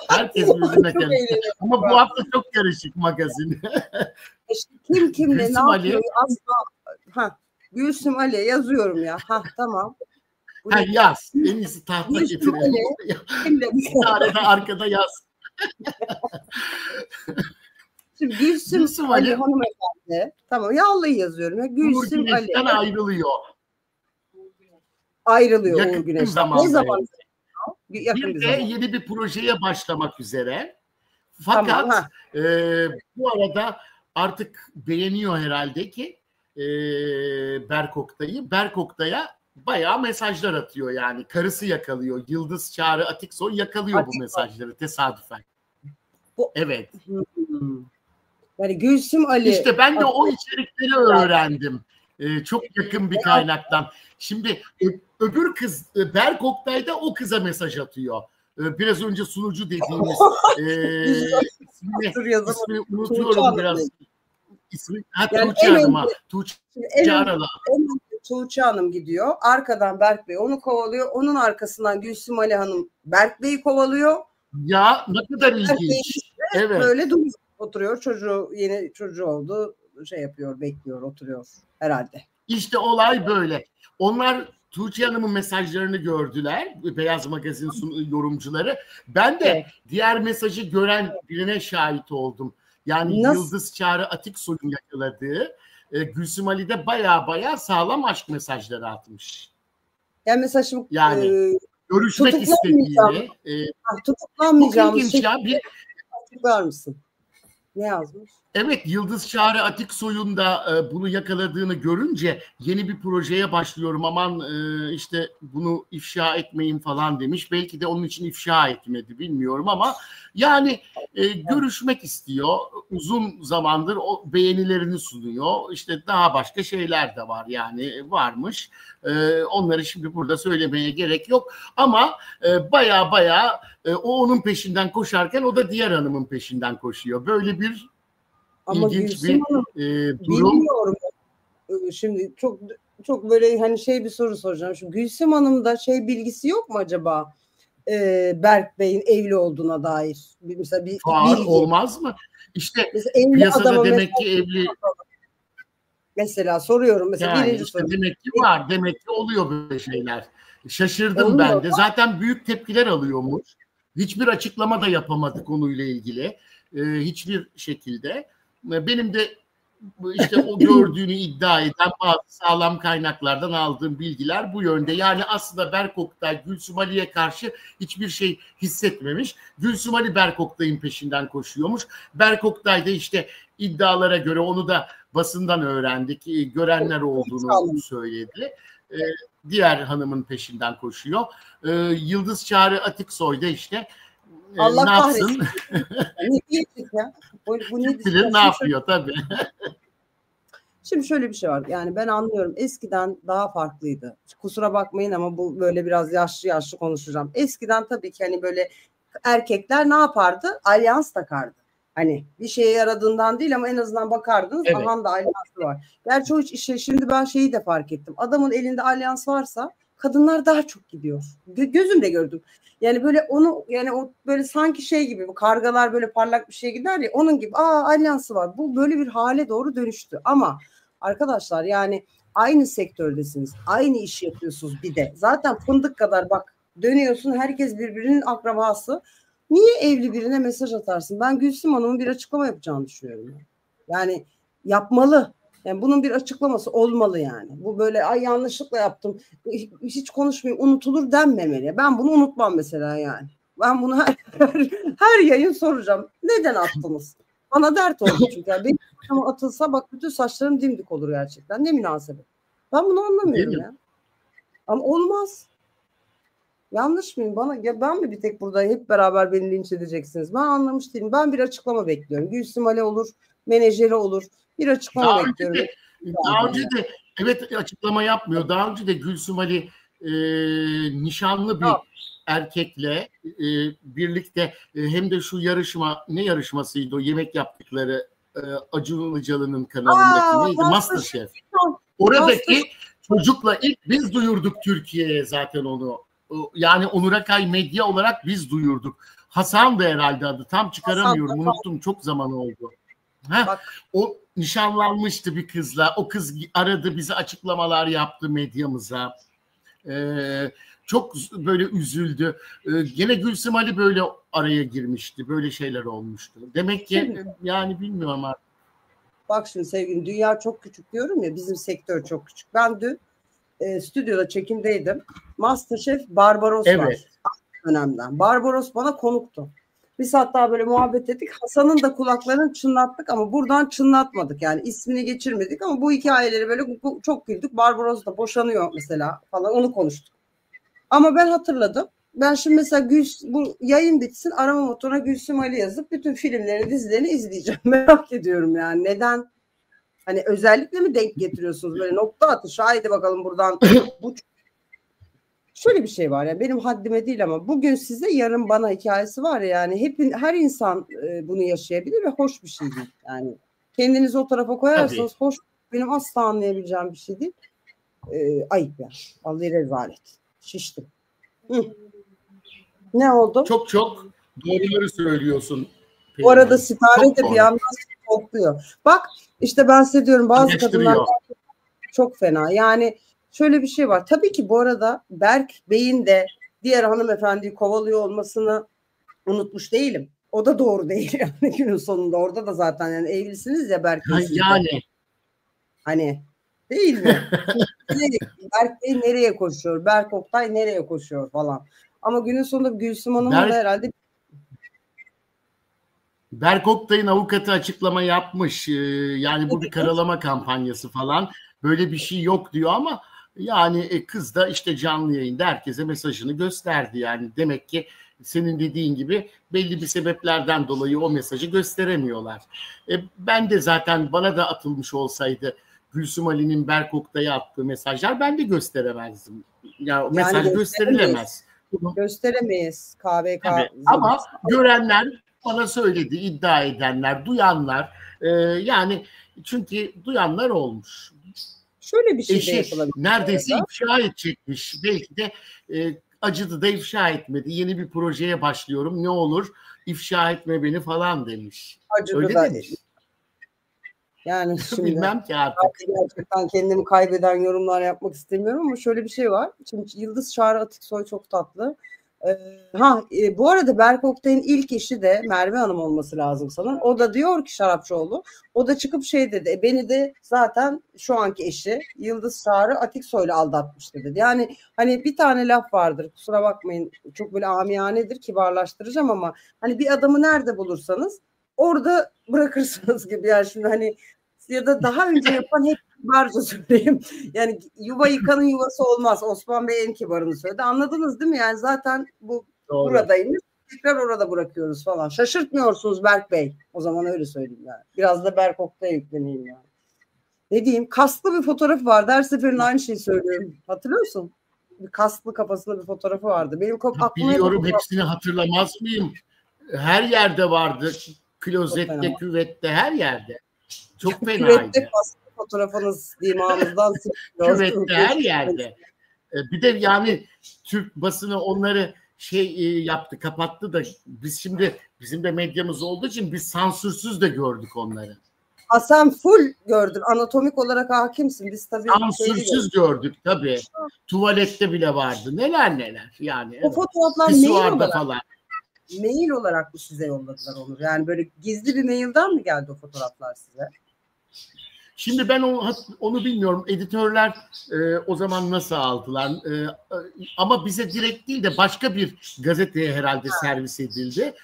Herkes birbirine karıştı. Ama bu hafta çok karışık magazin. İşte kim kimle Gülsüm ne Ali. yapıyor? Asla. Gülsüm Ali yazıyorum ya. Tamam. Yaz. En iyisi tahta getirelim. Bir tane de arkada yaz. Şimdi Gülsüm Ali hanımefendi. Tamam, yağlı yazıyorum. Ya. Gülsüm Ali. Ayrılıyor. Ayrılıyor Uğur Güneş'ten. Ne zaman? Bir de yeni bir projeye başlamak üzere. Fakat bu arada artık beğeniyor herhalde ki Berk Oktay'ı. Berk Oktay'a bayağı mesajlar atıyor yani. Karısı yakalıyor. Yıldız Çağrı Atiksoy yakalıyor bu mesajları tesadüfen. Evet. Yani Gülsüm Ali. İşte ben de o içerikleri öğrendim. Çok yakın bir kaynaktan. Şimdi öbür kız Berk Oktay da o kıza mesaj atıyor. Biraz önce sunucu dediğimiz ismi unutuyorum biraz. Tuğçe Hanım'a. Tuğçe Hanım gidiyor. Arkadan Berk Bey onu kovalıyor. Onun arkasından Gülsüm Ali Hanım Berk Bey'i kovalıyor. Ya ne kadar ilginç. Evet. Böyle duruyor. Oturuyor. Yeni çocuğu oldu. Yapıyor, bekliyor, oturuyor herhalde. İşte olay böyle. Onlar Tuğçe Hanım'ın mesajlarını gördüler. Beyaz Magazin yorumcuları. Ben de diğer mesajı gören birine şahit oldum. Yani Yıldız Çağrı Atiksoy'un yakaladığı Gülsüm Ali'de baya sağlam aşk mesajları atmış. Yani mesajım görüşmek istediğini. Tutuklanmayacağım. Çok ilginç ya. Açıklar mısın? Ne yazmış? Evet, Yıldız Çağrı Atiksoy'un da bunu yakaladığını görünce yeni bir projeye başlıyorum, aman işte bunu ifşa etmeyin falan demiş. Belki de onun için ifşa etmedi, bilmiyorum ama yani görüşmek istiyor. Uzun zamandır o beğenilerini sunuyor. İşte daha başka şeyler de var yani varmış. Onları şimdi burada söylemeye gerek yok ama baya o onun peşinden koşarken o da diğer hanımın peşinden koşuyor. Böyle bir ama İlginç Gülsüm Hanım, durum. Bilmiyorum. Şimdi çok böyle hani bir soru soracağım. Şu Gülsüm Hanım'da bilgisi yok mu acaba? Berk Bey'in evli olduğuna dair. Mesela bir bilgi. Olmaz mı? İşte piyasada demek ki evli. Mesela soruyorum. Mesela yani işte demek ki var. Demek ki oluyor böyle şeyler. Şaşırdım ben de. Zaten büyük tepkiler alıyormuş. Hiçbir açıklama da yapamadı konuyla ilgili. Hiçbir şekilde. Benim de işte o gördüğünü iddia eden bazı sağlam kaynaklardan aldığım bilgiler bu yönde. Yani aslında Berk Oktay Gülsüm Ali'ye karşı hiçbir şey hissetmemiş. Gülsüm Ali Berk Oktay'ın peşinden koşuyormuş. Berk Oktay da işte iddialara göre, onu da basından öğrendik, görenler olduğunu söyledi. Diğer hanımın peşinden koşuyor. Yıldız Çağrı Atiksoy da işte Allah ne yapsın? Ne diyecek ya? Bu bilir ne yapıyor tabii. Şimdi şöyle bir şey var. Yani ben anlıyorum. Eskiden daha farklıydı. Kusura bakmayın ama bu böyle biraz yaşlı konuşacağım. Eskiden tabii ki hani böyle erkekler ne yapardı? Alyans takardı. Hani bir şeye yaradığından değil ama en azından bakardınız. Evet. Aman da alyansı var. Gerçi o şimdi ben de fark ettim. Adamın elinde alyans varsa kadınlar daha çok gidiyor. Gözümle gördüm. Yani böyle onu, yani o böyle sanki gibi, bu kargalar böyle parlak bir şey gider ya, onun gibi alyansı var. Bu böyle bir hale doğru dönüştü. Ama arkadaşlar yani aynı sektördesiniz. Aynı işi yapıyorsunuz bir de. Zaten fındık kadar bak dönüyorsun, herkes birbirinin akrabası. Niye evli birine mesaj atarsın? Ben Gülsüm Hanım'ın bir açıklama yapacağını düşünüyorum. Yani yapmalı. Yani bunun bir açıklaması olmalı yani. Bu böyle yanlışlıkla yaptım, hiç konuşmayayım, unutulur denmemeli. Ben bunu unutmam mesela yani. Ben bunu her yayın soracağım. Neden attınız? Bana dert oldu çünkü. Yani benim atılsa bak bütün saçlarım dimdik olur gerçekten. Ne münasebet. Ben bunu anlamıyorum ya. Ama olmaz. Yanlış mıyım? Bana ya, ben mi bir tek burada hep beraber beni linç edeceksiniz? Ben anlamış değilim. Ben bir açıklama bekliyorum. Gülsüm Ali olur, menajeri olur. Bir açıklama Daha önce bekliyorum. de, daha önce de evet açıklama yapmıyor. Daha önce de Gülsüm Ali nişanlı bir erkekle birlikte hem de şu yarışma, ne yarışmasıydı o, yemek yaptıkları Acun Ilıcalı'nın kanalındaki neydi? MasterChef. Oradaki çocukla ilk biz duyurduk Türkiye'ye zaten onu. Yani Onur Akay medya olarak biz duyurduk. Hasan da herhalde adı. Tam çıkaramıyorum. Unuttum. Çok zaman oldu. O nişanlanmıştı bir kızla. O kız aradı, bize açıklamalar yaptı medyamıza. Çok böyle üzüldü. Gene Gülsüm Ali böyle araya girmişti. Böyle şeyler olmuştu. Demek ki yani bilmiyorum artık. Bak şimdi sevgilim, dünya çok küçük diyorum ya, bizim sektör çok küçük. Ben dün stüdyoda çekimdeydim. MasterChef Barbaros var. Dönemden. Barbaros bana konuktu. Biz hatta böyle muhabbet ettik. Hasan'ın da kulaklarını çınlattık ama buradan çınlatmadık. Yani ismini geçirmedik ama bu hikayeleri böyle çok güldük. Barbaros da boşanıyor mesela falan, onu konuştuk. Ama ben hatırladım. Ben şimdi mesela bu yayın bitsin, arama motoruna Gülsüm Ali yazıp bütün filmlerini, dizilerini izleyeceğim. Merak ediyorum yani. Neden? Hani özellikle mi denk getiriyorsunuz böyle nokta atışı? Haydi bakalım buradan. Şöyle bir şey var ya, benim haddime değil ama bugün size yarın bana hikayesi var ya, yani her insan bunu yaşayabilir ve hoş bir şey değil. Yani kendinizi o tarafa koyarsanız hoş, benim asla anlayabileceğim bir şey değil. Ayıp ya. Vallahi rezalet. Şiştim. Ne oldu? Çok doğruları söylüyorsun. Bu arada Sitare de bir yandan kokluyor. Bak işte ben size diyorum, bazı kadınlar çok fena. Yani şöyle bir şey var. Tabii ki bu arada Berk Bey'in de diğer hanımefendiyi kovalıyor olmasını unutmuş değilim. O da doğru değil yani günün sonunda. Orada da zaten yani evlisiniz ya Berk Bey. Yani. Hani değil mi? Berk Bey nereye koşuyor? Berk Oktay nereye koşuyor falan. Ama günün sonunda Gülsüm Hanım'ın da herhalde Berk Oktay'ın avukatı açıklama yapmış. Yani bu bir karalama kampanyası falan. Böyle bir şey yok diyor ama yani kız da işte canlı yayında herkese mesajını gösterdi. Yani demek ki senin dediğin gibi belli bir sebeplerden dolayı o mesajı gösteremiyorlar. Ben de zaten bana da atılmış olsaydı Gülsüm Ali'nin Berk Oktay'a attığı mesajlar ben de gösteremezdim. Ya o mesaj gösterilemez. Gösteremeyiz. KVK. Ama görenler bana söyledi, iddia edenler, duyanlar, yani çünkü duyanlar olmuş. Şöyle bir şey de yapılabilir. Neredeyse ifşa edecekmiş. Belki de acıdı da ifşa etmedi. Yeni bir projeye başlıyorum. Ne olur ifşa etme beni falan demiş. Acıdı öyle da demiş. Yani şimdi bilmem ki artık. Gerçekten kendimi kaybeden yorumlar yapmak istemiyorum ama şöyle bir şey var. Şimdi Yıldız Çağrı Atiksoy çok tatlı. Bu arada Berk Oktay'ın ilk eşi de Merve Hanım olması lazım sanırım. O da diyor ki Şarapçıoğlu, o da çıkıp şey dedi, beni de zaten şu anki eşi Yıldız Çağrı Atiksoy'la aldatmıştı dedi. Yani hani bir tane laf vardır, kusura bakmayın çok böyle amiyanedir, kibarlaştıracağım ama hani bir adamı nerede bulursanız orada bırakırsınız gibi. Yani şimdi hani ya da daha önce yapan hep kibarca söyleyeyim. Yani yuva yıkanın yuvası olmaz. Osman Bey en kibarını söyledi. Anladınız değil mi? Yani zaten buradaymış. Tekrar orada bırakıyoruz falan. Şaşırtmıyorsunuz Berk Bey. O zaman öyle söyleyeyim yani. Biraz da Berk Oktay'a yükleneyim yani. Ne diyeyim? Kaslı bir fotoğrafı vardı. Her seferinde aynı şeyi söylüyorum. Hatırlıyor musun? Bir kaslı kafasında bir fotoğrafı vardı. Benim biliyorum, hepsini hatırlamaz mıyım? Her yerde vardı. Klozette, küvette, her yerde. Çok fenaydı. Küvette kaslı fotoğrafınız dimağımızdan küvette her yerde. Bir de yani Türk basını onları yaptı, kapattı da biz şimdi, bizim de medyamız olduğu için biz sansürsüz de gördük onları. Sen full gördün. Anatomik olarak hakimsin. Biz tabii sansürsüz gördük tabii. Tuvalette bile vardı. Neler. Yani. O fotoğraflar mail olarak mı size yolladılar Onur? Yani böyle gizli bir mailden mi geldi o fotoğraflar size? Şimdi ben onu bilmiyorum. Editörler o zaman nasıl aldılar? Ama bize direkt değil de başka bir gazeteye herhalde servis edildi.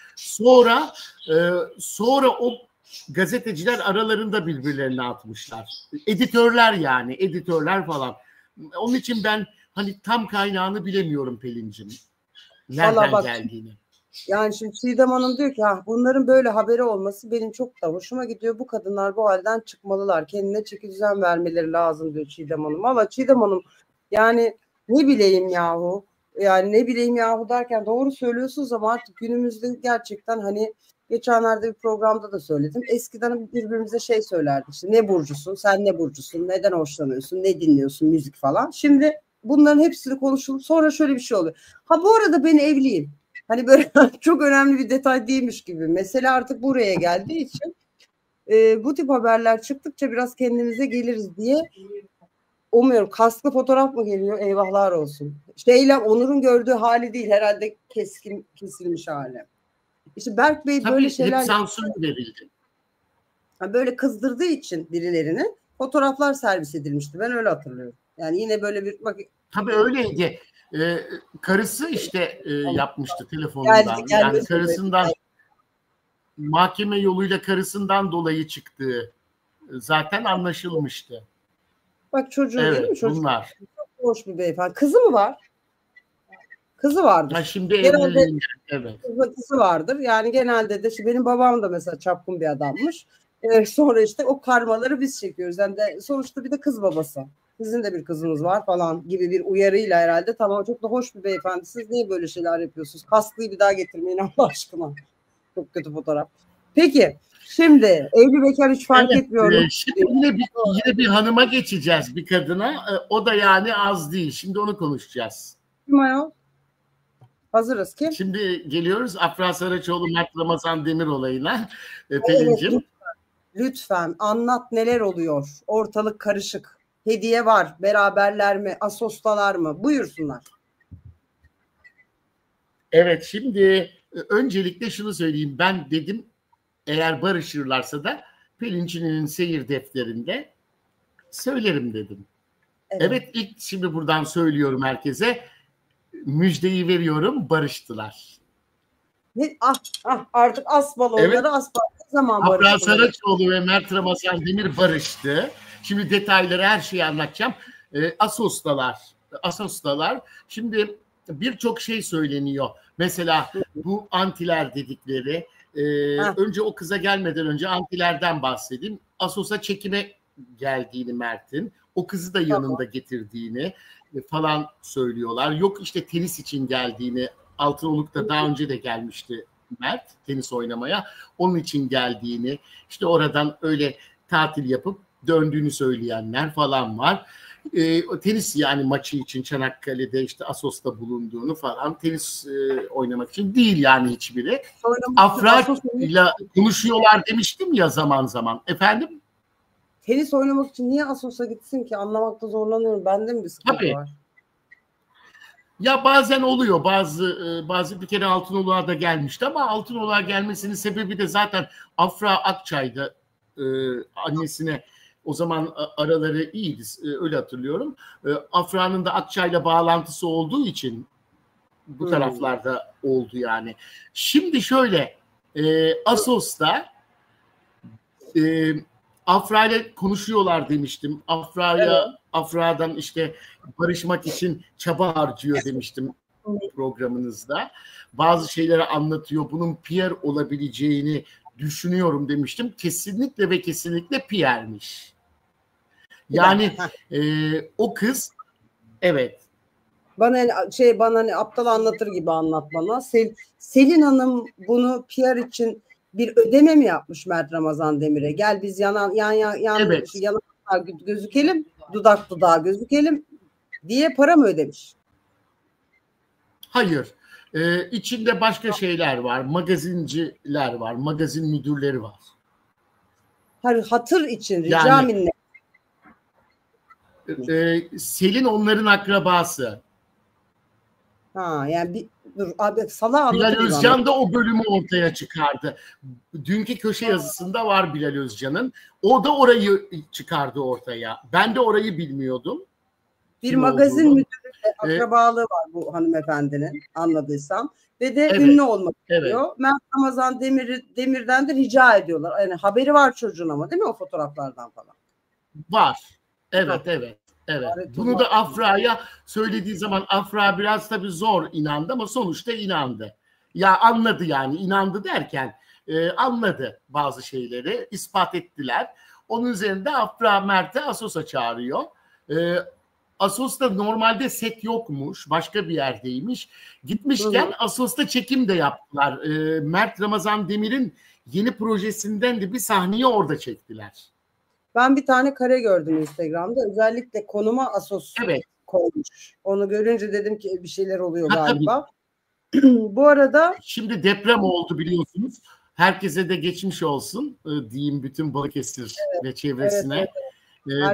Sonra o gazeteciler aralarında birbirlerine atmışlar. Editörler falan. Onun için ben hani tam kaynağını bilemiyorum Pelin'cim. Nereden geldiğini. Yani şimdi Çiğdem Hanım diyor ki bunların böyle haberi olması benim çok da hoşuma gidiyor. Bu kadınlar bu halden çıkmalılar. Kendine çekidüzen vermeleri lazım diyor Çiğdem Hanım. Ama Çiğdem Hanım yani ne bileyim yahu. Yani ne bileyim yahu derken doğru söylüyorsunuz ama artık günümüzde gerçekten hani geçenlerde bir programda da söyledim. Eskiden birbirimize şey söylerdik işte ne burcusun, sen ne burcusun, neden hoşlanıyorsun, ne dinliyorsun, müzik falan. Şimdi bunların hepsini konuşulup sonra şöyle bir şey oluyor. Bu arada ben evliyim. Hani böyle çok önemli bir detay değilmiş gibi. Mesele artık buraya geldiği için bu tip haberler çıktıkça biraz kendimize geliriz diye umuyorum. Kasklı fotoğraf mı geliyor? Eyvahlar olsun. Şeyle Onur'un gördüğü hali değil. Herhalde kesilmiş hali. İşte Berk Bey tabii böyle şeyler... Hep sansür verildi. Böyle kızdırdığı için birilerini fotoğraflar servis edilmişti. Ben öyle hatırlıyorum. Yani yine böyle bir... Tabii öyleydi. Karısı işte yapmıştı telefonundan. Yani karısından mahkeme yoluyla karısından dolayı çıktığı zaten anlaşılmıştı. Bak çocuğu değil mi? Çocuk Bunlar. çok hoş bir beyefendi. Kızı mı var? Kızı vardır. Şimdi evliliğinde evet. Kızı vardır. Yani genelde de benim babam da mesela çapkın bir adammış. Sonra işte o karmaları biz çekiyoruz. Yani de sonuçta bir de kız babası. Sizin de bir kızınız var falan gibi bir uyarıyla herhalde. Tamam çok da hoş bir beyefendi. Siz niye böyle şeyler yapıyorsunuz? Kaskıyı bir daha getirmeyin Allah aşkına. Çok kötü fotoğraf. Peki. Şimdi evli bekar hiç fark etmiyorum. Şimdi yine bir hanıma geçeceğiz, bir kadına. O da yani az değil. Şimdi onu konuşacağız. Kim ayol? Hazırız. Kim? Şimdi geliyoruz Afra Saraçoğlu, Mert Ramazan Demir olayına. Pelin'cim. Evet, lütfen anlat neler oluyor? Ortalık karışık. Hediye var. Beraberler mi? Asos'talar mı? Buyursunlar. Evet şimdi öncelikle şunu söyleyeyim. Ben dedim eğer barışırlarsa da Pelin'cinin seyir defterinde söylerim dedim. Evet ilk şimdi buradan söylüyorum herkese. Müjdeyi veriyorum, barıştılar. Artık asbal onları asbal zaman barıştılar. Afra Saraçoğlu ve Mert Ramazan Demir barıştı. Şimdi detayları her şeyi anlatacağım. Asos'talar. Şimdi birçok şey söyleniyor. Mesela bu antiler dedikleri. Önce o kıza gelmeden önce antilerden bahsedeyim. Asos'a çekime geldiğini Mert'in, o kızı da yanında getirdiğini falan söylüyorlar. Yok işte tenis için geldiğini, Altınoluk'ta daha önce de gelmişti Mert tenis oynamaya. Onun için geldiğini, işte oradan öyle tatil yapıp döndüğünü söyleyenler falan var. Tenis yani maçı için Çanakkale'de işte Asos'ta bulunduğunu falan, tenis oynamak için değil yani hiçbiri. Afra ile konuşuyorlar demiştim ya zaman zaman. Efendim? Tenis oynamak için niye Asos'a gitsin ki? Anlamakta zorlanıyorum. Bende mi bir sıkıntı var? Ya bazen oluyor. Bazı bir kere Altınoluk'a da gelmişti ama Altınoluk'a gelmesinin sebebi de zaten Afra Akçay'da annesine, o zaman araları iyiydi öyle hatırlıyorum. Afra'nın da Akçay'la bağlantısı olduğu için bu taraflarda oldu yani. Şimdi şöyle Asos'ta Afra ile konuşuyorlar demiştim. Afra'dan işte barışmak için çaba harcıyor demiştim programınızda. Bazı şeyleri anlatıyor. Bunun PR olabileceğini düşünüyorum demiştim. Kesinlikle ve kesinlikle PR'miş. Yani o kız evet. Bana aptal anlatır gibi anlat bana. Selin Hanım bunu PR için bir ödeme mi yapmış Mert Ramazan Demir'e? Gel biz yan gözükelim, dudak dudağa gözükelim diye para mı ödemiş? Hayır. İçinde başka şeyler var. Magazinciler var. Magazin müdürleri var. Hatır için rica minnet. Selin onların akrabası. Yani dur abi Salah anlatır. Bilal Özcan da o bölümü ortaya çıkardı. Dünkü köşe yazısında var Bilal Özcan'ın. O da orayı çıkardı ortaya. Ben de orayı bilmiyordum. Bir magazin müdürüyle akrabalığı var bu hanımefendinin, anladıysam. Ve de ünlü olmak istiyor. Mert Ramazan Demir'den de rica ediyorlar. Yani haberi var çocuğun ama değil mi o fotoğraflardan falan? Var. Evet. Evet. Bunu da Afra'ya söylediği zaman Afra biraz tabii zor inandı ama sonuçta inandı. Ya anladı yani, inandı derken anladı bazı şeyleri, ispat ettiler. Onun üzerinde Afra Mert'e Assos'a çağırıyor. Assos'ta normalde set yokmuş, başka bir yerdeymiş. Gitmişken Assos'ta çekim de yaptılar. Mert Ramazan Demir'in yeni projesinden de bir sahneyi orada çektiler. Ben bir tane kare gördüm Instagram'da. Özellikle konuma Assos koymuş. Onu görünce dedim ki bir şeyler oluyor galiba. Bu arada şimdi deprem oldu biliyorsunuz. Herkese de geçmiş olsun diyeyim, bütün Balıkesir ve çevresine.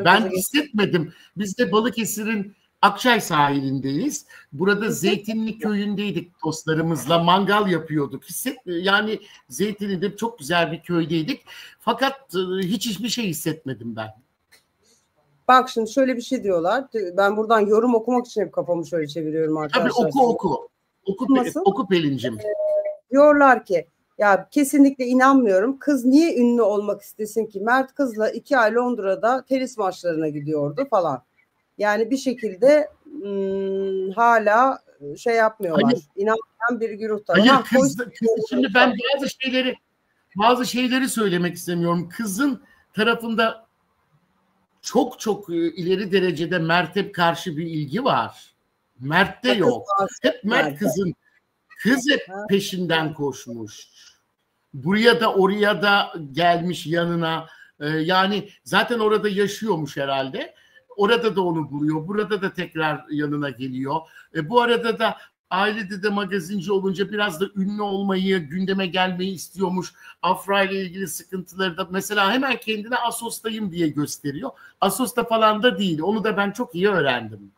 Ben hissetmedim. Biz de Balıkesir'in Akçay sahilindeyiz. Burada Zeytinli köyündeydik dostlarımızla. Mangal yapıyorduk. Yani Zeytinli'de çok güzel bir köydeydik. Fakat hiçbir şey hissetmedim ben. Bak şimdi şöyle bir şey diyorlar. Ben buradan yorum okumak için hep kafamı şöyle çeviriyorum arkadaşlar. Tabii oku. Oku Pelin'cim. Diyorlar ki ya kesinlikle inanmıyorum. Kız niye ünlü olmak istesin ki? Mert kızla 2 ay Londra'da tenis maçlarına gidiyordu falan. Yani bir şekilde hala şey yapmıyorlar. İnanmayan bir güruh da. Hayır kız şimdi ben bazı şeyleri söylemek istemiyorum. Kızın tarafında çok ileri derecede Mert'e karşı bir ilgi var. Mert'te yok. Hep Mert kız hep peşinden koşmuş. Buraya da oraya da gelmiş yanına. Yani zaten orada yaşıyormuş herhalde. Orada da onu buluyor. Burada da tekrar yanına geliyor. Bu arada da ailede de magazinci olunca biraz da ünlü olmayı, gündeme gelmeyi istiyormuş. Afra ile ilgili sıkıntıları da mesela hemen kendine Assos'tayım diye gösteriyor. Assos'ta falan da değil. Onu da ben çok iyi öğrendim.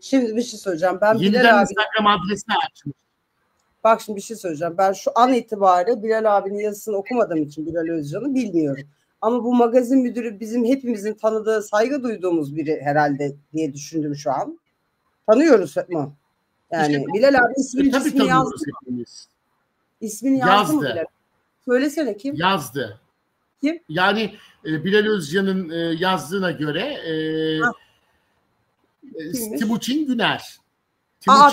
Şimdi bir şey söyleyeceğim. Ben yeniden Instagram adresini açmış. Bak şimdi bir şey söyleyeceğim. Ben şu an itibariyle Bilal abinin yazısını okumadığım için Bilal Özcan'ı bilmiyorum. Ama bu magazin müdürü bizim hepimizin tanıdığı, saygı duyduğumuz biri herhalde diye düşündüm şu an. Tanıyoruz mu? Yani işte, Bilal abi ismini yazdı mı? İsmini yazdı mı Bilal? Söylesene kim? Yazdı. Kim? Yani Bilal Özcan'ın yazdığına göre Timuçin Güner.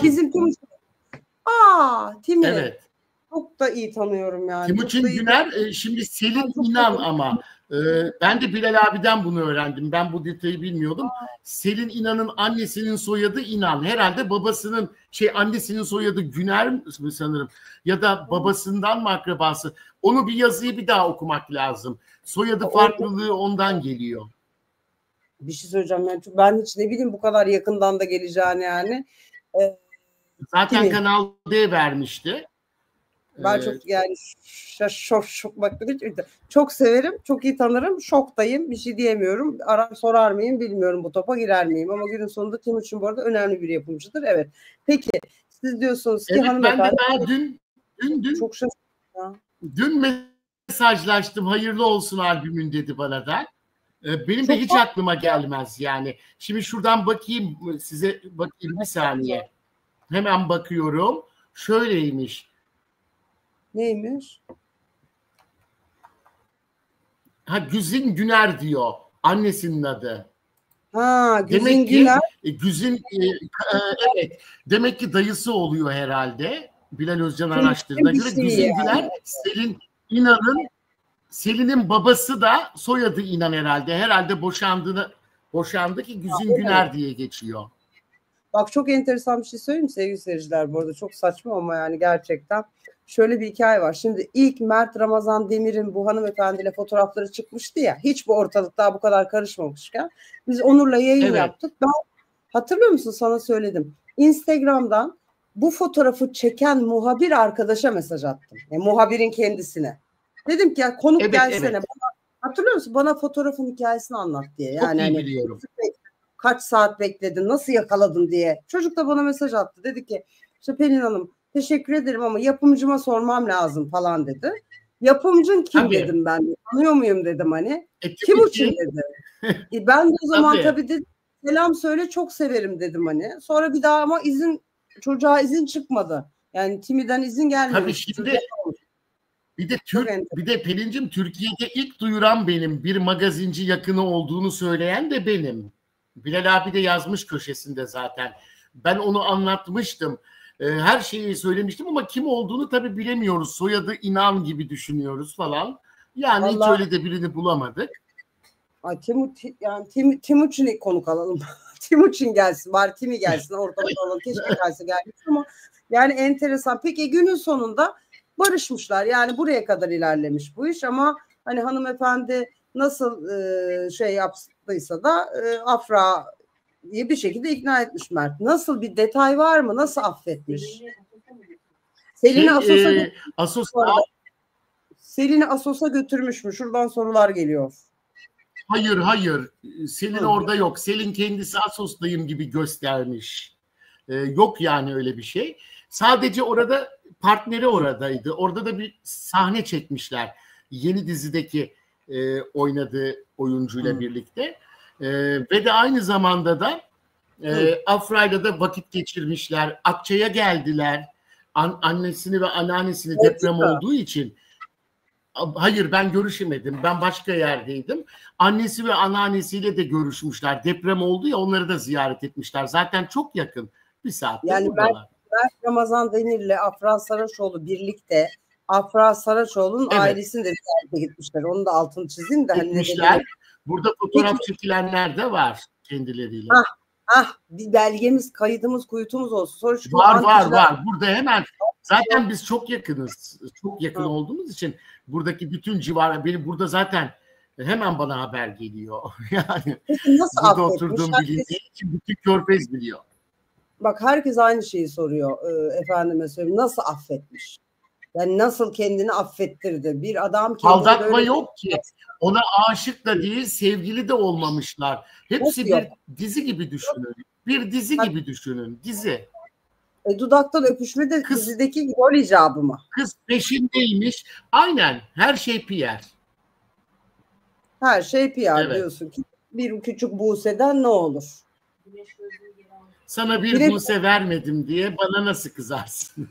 Bizim Timuçin. Timur. Evet. Çok da iyi tanıyorum yani. Timuçin Güner şimdi Selin İnan ama ben de Bilal abiden bunu öğrendim. Ben bu detayı bilmiyordum. Selin İnan'ın annesinin soyadı İnan. Herhalde babasının annesinin soyadı Güner mi sanırım ya da babasından mı akrabası? Onu bir yazıyı bir daha okumak lazım. Soyadı farklılığı ondan geliyor. Bir şey söyleyeceğim yani ben hiç ne bileyim bu kadar yakından da geleceğini yani. Zaten Kanal D vermişti. Ben çok yani çok severim, çok iyi tanırım, şoktayım, bir şey diyemiyorum. Arar sorar mıyım bilmiyorum, bu topa girer miyim ama günün sonunda Timuçin bu arada önemli bir yapımcıdır. Evet. Peki siz diyorsunuz ki hanımefendi. Ben de daha dün çok şaşırdım. Dün mesajlaştım, hayırlı olsun albümün dedi bana da. Benim de hiç aklıma gelmez yani. Şimdi şuradan bakayım size, bakayım bir saniye. Hemen bakıyorum. Şöyleymiş. Neymiş? Güzin Güner diyor. Annesinin adı. Güzin Güner. Güzin evet. Demek ki dayısı oluyor herhalde. Bilal Özcan araştırdığına göre. Güzin Güner Selin'in babası da soyadı İnan herhalde. Herhalde boşandı ki Güzin Güner diye geçiyor. Bak çok enteresan bir şey söyleyeyim mi sevgili seyirciler, bu arada çok saçma ama yani gerçekten şöyle bir hikaye var. Şimdi ilk Mert Ramazan Demir'in bu hanımefendiyle fotoğrafları çıkmıştı ya, hiç bu ortalık daha bu kadar karışmamışken biz Onur'la yayın yaptık. Ben hatırlıyor musun, sana söyledim. Instagram'dan bu fotoğrafı çeken muhabir arkadaşa mesaj attım. Muhabirin kendisine. Dedim ki ya konuk gelsene. Bana, hatırlıyor musun? Bana fotoğrafın hikayesini anlat diye. Yani çok iyi biliyorum. Kaç saat bekledin, nasıl yakaladın diye. Çocuk da bana mesaj attı. Dedi ki işte Pelin Hanım teşekkür ederim ama yapımcıma sormam lazım falan dedi. Yapımcın kim dedim ben. Tanıyor muyum dedim hani. Timuçin dedi. Ben de o zaman tabii dedim selam söyle çok severim dedim hani. Sonra bir daha ama çocuğa izin çıkmadı. Yani Timi'den izin gelmedi. Tabii şimdi bir de Pelin'cim Türkiye'de ilk duyuran benim, bir magazinci yakını olduğunu söyleyen de benim. Bilal abi de yazmış köşesinde zaten. Ben onu anlatmıştım. Her şeyi söylemiştim ama kim olduğunu tabii bilemiyoruz. Soyadı İnan gibi düşünüyoruz falan. Yani hiç Vallahi, öyle de birini bulamadık. ay, Timuçin'i konuk alalım. Timuçin gelsin. Bari Timi gelsin. Ortalık alalım. Keşke Kaysa gelmiş ama yani enteresan. Peki günün sonunda barışmışlar. Yani buraya kadar ilerlemiş bu iş ama hani hanımefendi nasıl şey yaptıysa da Afra'yı bir şekilde ikna etmiş Mert. Nasıl bir detay var mı? Nasıl affetmiş? Selin'i Assos'a götürmüş mü? Şuradan sorular geliyor. Hayır. Selin orada yok. Selin kendisi Assos'tayım gibi göstermiş. Yok yani öyle bir şey. Sadece orada partneri oradaydı. Orada da bir sahne çekmişler. Yeni dizideki oynadığı oyuncuyla birlikte. Ve de aynı zamanda da Afra'yla da vakit geçirmişler. Akçay'a geldiler. Annesini ve anneannesini deprem olduğu için. Hayır, ben görüşemedim. Ben başka yerdeydim. Annesi ve anneannesiyle de görüşmüşler. Deprem oldu ya, onları da ziyaret etmişler. Zaten çok yakın. Bir saatte yani buradalar. Mert Ramazan Demir'le Afra Saraçoğlu birlikte Afra Saraçoğlu'nun ailesini de ziyarete gitmişler. Onun da altını çizeyim de. Gitmişler. Burada fotoğraf çekilenler de var kendileriyle. Bir belgemiz, kaydımız, kuyutumuz olsun. Sonra var. Burada hemen zaten biz çok yakınız. Çok yakın olduğumuz için buradaki bütün civar, benim burada zaten hemen bana haber geliyor. Yani peki nasıl burada affetmiş? oturduğum bilindiği için bütün Körfez biliyor. Bak herkes aynı şeyi soruyor. Efendime söyleyeyim. Nasıl affetmiş? Yani nasıl kendini affettirdi? Bir adam kendini aldatma böyle... yok ki. Ona aşık da değil, sevgili de olmamışlar. Hepsi bir dizi gibi düşünün. Bir dizi gibi düşünün. Dizi. Dudaktan öpüşme de dizideki rol icabı mı? Kız peşindeymiş. Aynen. Her şey PR. Her şey PR diyorsun ki. Bir küçük Buse'den ne olur? Sana bir Buse vermedim diye bana nasıl kızarsın?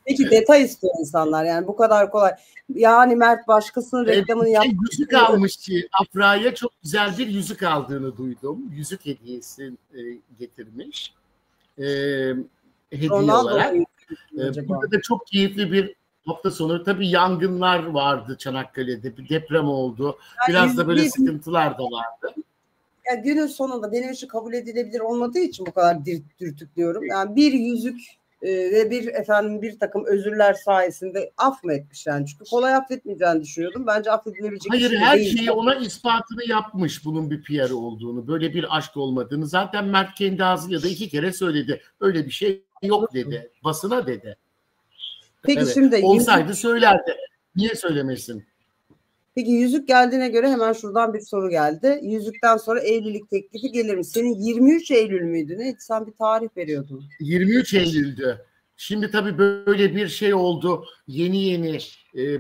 Peki detay istiyor insanlar yani bu kadar kolay. Yani Mert başkasının reklamını yaptı. Yüzük almış ki Afra'ya çok güzel bir yüzük aldığını duydum. Yüzük hediyesi getirmiş. Hediye olarak. Burada da çok keyifli bir hafta sonu. Tabii yangınlar vardı Çanakkale'de. Bir deprem oldu. Biraz da böyle sıkıntılar da vardı. Ya günün sonunda benim için kabul edilebilir olmadığı için bu kadar dürtüklüyorum. Yani bir yüzük ve bir takım özürler sayesinde af mı etmiş yani? Çünkü kolay affetmeyeceğini düşünüyordum. Bence affedilebilecek hayır, şey her değil. şeyi ona ispatını yapmış bunun bir PR olduğunu, böyle bir aşk olmadığını. Zaten Mert kendi ağzıyla da 2 kere söyledi. Öyle bir şey yok dedi. Basına dedi. Peki şimdi olsaydı söylerdi. Niye söylemesin? Peki yüzük geldiğine göre hemen şuradan bir soru geldi. Yüzükten sonra evlilik teklifi gelir mi? Senin 23 Eylül müydü? Neydi? Sen bir tarih veriyordun. 23 Eylül'dü. Şimdi tabii böyle bir şey oldu. Yeni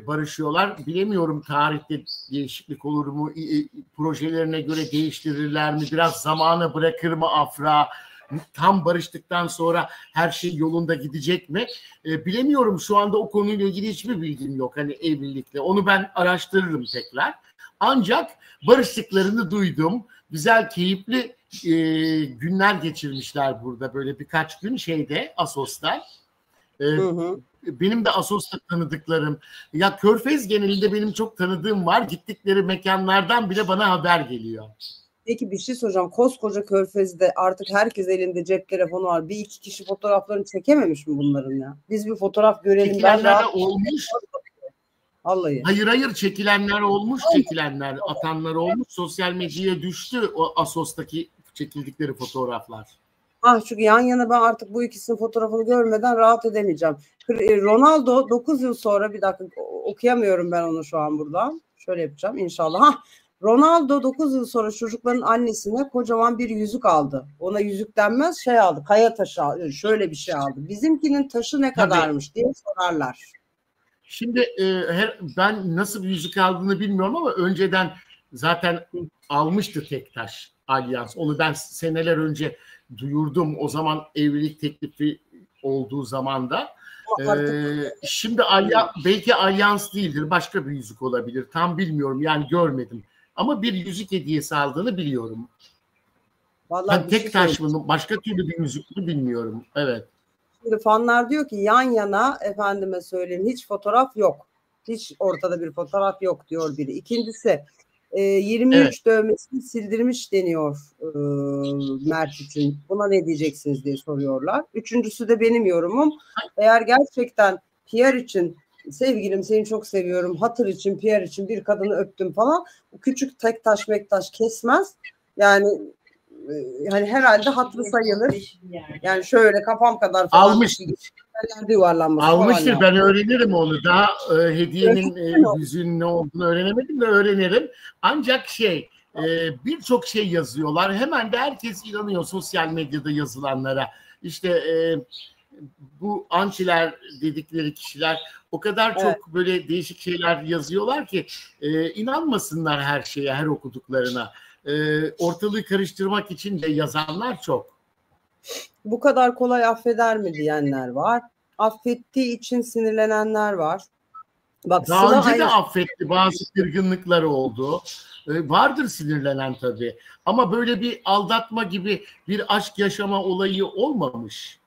barışıyorlar. Bilemiyorum tarihte değişiklik olur mu? Projelerine göre değiştirirler mi? Biraz zamana bırakır mı Afra? Tam barıştıktan sonra her şey yolunda gidecek mi? Bilemiyorum. Şu anda o konuyla ilgili hiçbir bilgim yok. Hani evlilikle. Onu ben araştırırım tekrar. Ancak barıştıklarını duydum. Güzel, keyifli günler geçirmişler burada. Böyle birkaç gün Assos'ta. Benim de Assos'ta tanıdıklarım. Ya Körfez genelinde benim çok tanıdığım var. Gittikleri mekanlardan bile bana haber geliyor. Peki bir şey soracağım. Koskoca Körfez'de artık herkes elinde cep telefonu var. Bir iki kişi fotoğraflarını çekememiş mi bunların ya? Biz bir fotoğraf görelim. Çekilenler olmuş. Vallahi. Hayır çekilenler olmuş, çekilenler, atanlar olmuş. Sosyal medyaya düştü o Assos'taki çekildikleri fotoğraflar. Çünkü yan yana ben artık bu ikisinin fotoğrafını görmeden rahat edemeyeceğim. Ronaldo 9 yıl sonra, bir dakika okuyamıyorum ben onu şu an buradan. Şöyle yapacağım inşallah. Ronaldo 9 yıl sonra çocukların annesine kocaman bir yüzük aldı. Ona yüzük denmez, aldı. Kaya taşı aldı. Şöyle bir şey aldı. Bizimkinin taşı ne kadarmış diye sorarlar. Şimdi ben nasıl bir yüzük aldığını bilmiyorum ama önceden zaten almıştı Tektaş Alyans. Onu ben seneler önce duyurdum. O zaman evlilik teklifi olduğu zaman da. Şimdi belki Alyans değildir. Başka bir yüzük olabilir. Tam bilmiyorum. Yani görmedim. Ama bir yüzük hediyesi aldığını biliyorum. Vallahi bir tek şey taş söyleyeyim. mı? Başka türlü bir müzik mi bilmiyorum. Evet. Şimdi fanlar diyor ki yan yana efendime söyleyeyim hiç fotoğraf yok. Hiç ortada bir fotoğraf yok diyor biri. İkincisi 23 Evet. dövmesini sildirmiş deniyor Mert için. Buna ne diyeceksiniz diye soruyorlar. Üçüncüsü de benim yorumum. Eğer gerçekten PR için sevgilim seni çok seviyorum, hatır için, PR için bir kadını öptüm falan. Küçük tek taş mektaş kesmez. Yani hani herhalde hatırı sayılır. Yani şöyle kafam kadar falan bir şey. Almıştır. Yuvarlanması falan Almıştır. lazım. Ben öğrenirim onu. Daha hediyenin Öğrenirsin mi? yüzünün ne olduğunu öğrenemedim de öğrenirim. Ancak birçok şey yazıyorlar. Hemen de herkes inanıyor sosyal medyada yazılanlara. İşte bu antiler dedikleri kişiler o kadar çok böyle değişik şeyler yazıyorlar ki inanmasınlar her şeye, her okuduklarına. Ortalığı karıştırmak için de yazanlar çok. Bu kadar kolay affeder mi diyenler var. Affettiği için sinirlenenler var. Bak Daha Sıla önce de aynı. affetti, bazı kırgınlıkları oldu. Vardır sinirlenen tabii. Ama böyle bir aldatma gibi bir aşk yaşama olayı olmamış.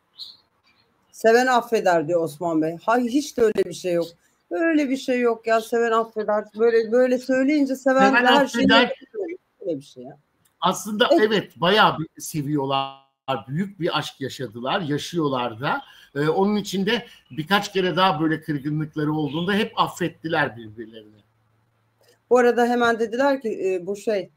Seven affeder diyor Osman Bey. Hayır hiç de öyle bir şey yok. Öyle bir şey yok ya, seven affeder. Böyle söyleyince seven Seven her şeyi affeder. öyle bir şey ya. Aslında evet, bayağı bir seviyorlar. Büyük bir aşk yaşadılar, yaşıyorlar da. Onun için de birkaç kere daha böyle kırgınlıkları olduğunda hep affettiler birbirlerini. Bu arada hemen dediler ki bu şey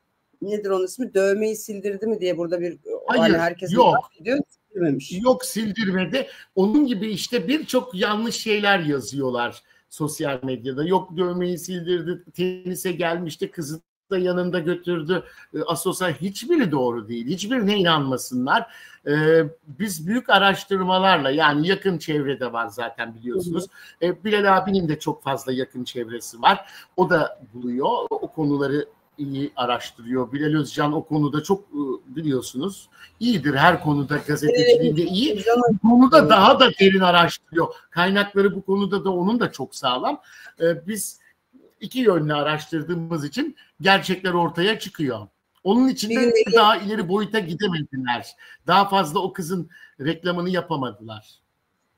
nedir onun ismi, dövmeyi sildirdi mi diye burada bir hani Hayır, herkes yok. merak ediyor. Sildirmemiş. Yok, sildirmedi. Onun gibi işte birçok yanlış şeyler yazıyorlar sosyal medyada. Yok dövmeyi sildirdi, tenise gelmişti, kızı da yanında götürdü. Asosyal, hiçbiri doğru değil. Hiçbirine inanmasınlar. Biz büyük araştırmalarla, yani yakın çevrede var zaten biliyorsunuz. Bilal abinin de çok fazla yakın çevresi var. O da buluyor. O konuları iyi araştırıyor. Bilal Özcan o konuda çok biliyorsunuz iyidir, her konuda gazeteciliğinde iyi. Bu konuda daha da derin araştırıyor. Kaynakları bu konuda da onun da çok sağlam. Biz iki yönlü araştırdığımız için gerçekler ortaya çıkıyor. Onun için de daha ileri boyuta gidemediler. Daha fazla o kızın reklamını yapamadılar.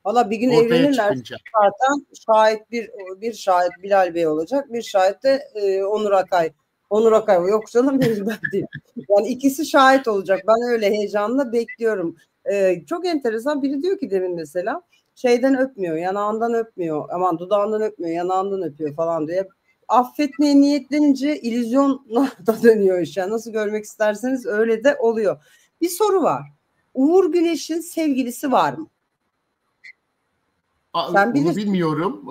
Valla bir gün ortaya evlenirler. Çıkınca. Zaten şahit bir şahit Bilal Bey olacak. Bir şahit de Onur Akay. Onur Akay yok canım benim, ben değil. Yani ikisi şahit olacak. Ben öyle heyecanla bekliyorum. Çok enteresan. Biri diyor ki demin mesela şeyden öpmüyor, yanağından öpmüyor. Aman dudağından öpmüyor, yanağından öpüyor falan diye. Affetmeye niyetlenince illüzyona da dönüyor iş. Yani nasıl görmek isterseniz öyle de oluyor. Bir soru var. Uğur Güneş'in sevgilisi var mı? Sen onu bilirsin. Bilmiyorum.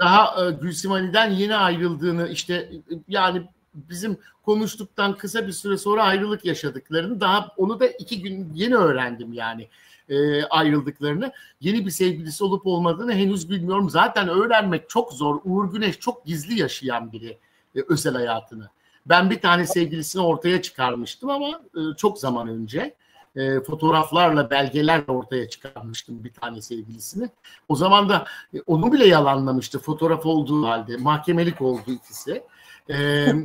Daha Gülsüm Ali'den yeni ayrıldığını, işte yani bizim konuştuktan kısa bir süre sonra ayrılık yaşadıklarını, daha onu da 2 gün yeni öğrendim yani ayrıldıklarını. Yeni bir sevgilisi olup olmadığını henüz bilmiyorum. Zaten öğrenmek çok zor. Uğur Güneş çok gizli yaşayan biri özel hayatını. Ben bir tane sevgilisini ortaya çıkarmıştım ama çok zaman önce. Fotoğraflarla, belgelerle ortaya çıkarmıştım bir tane sevgilisini. O zaman da onu bile yalanlamıştı fotoğraf olduğu halde. Mahkemelik oldu ikisi.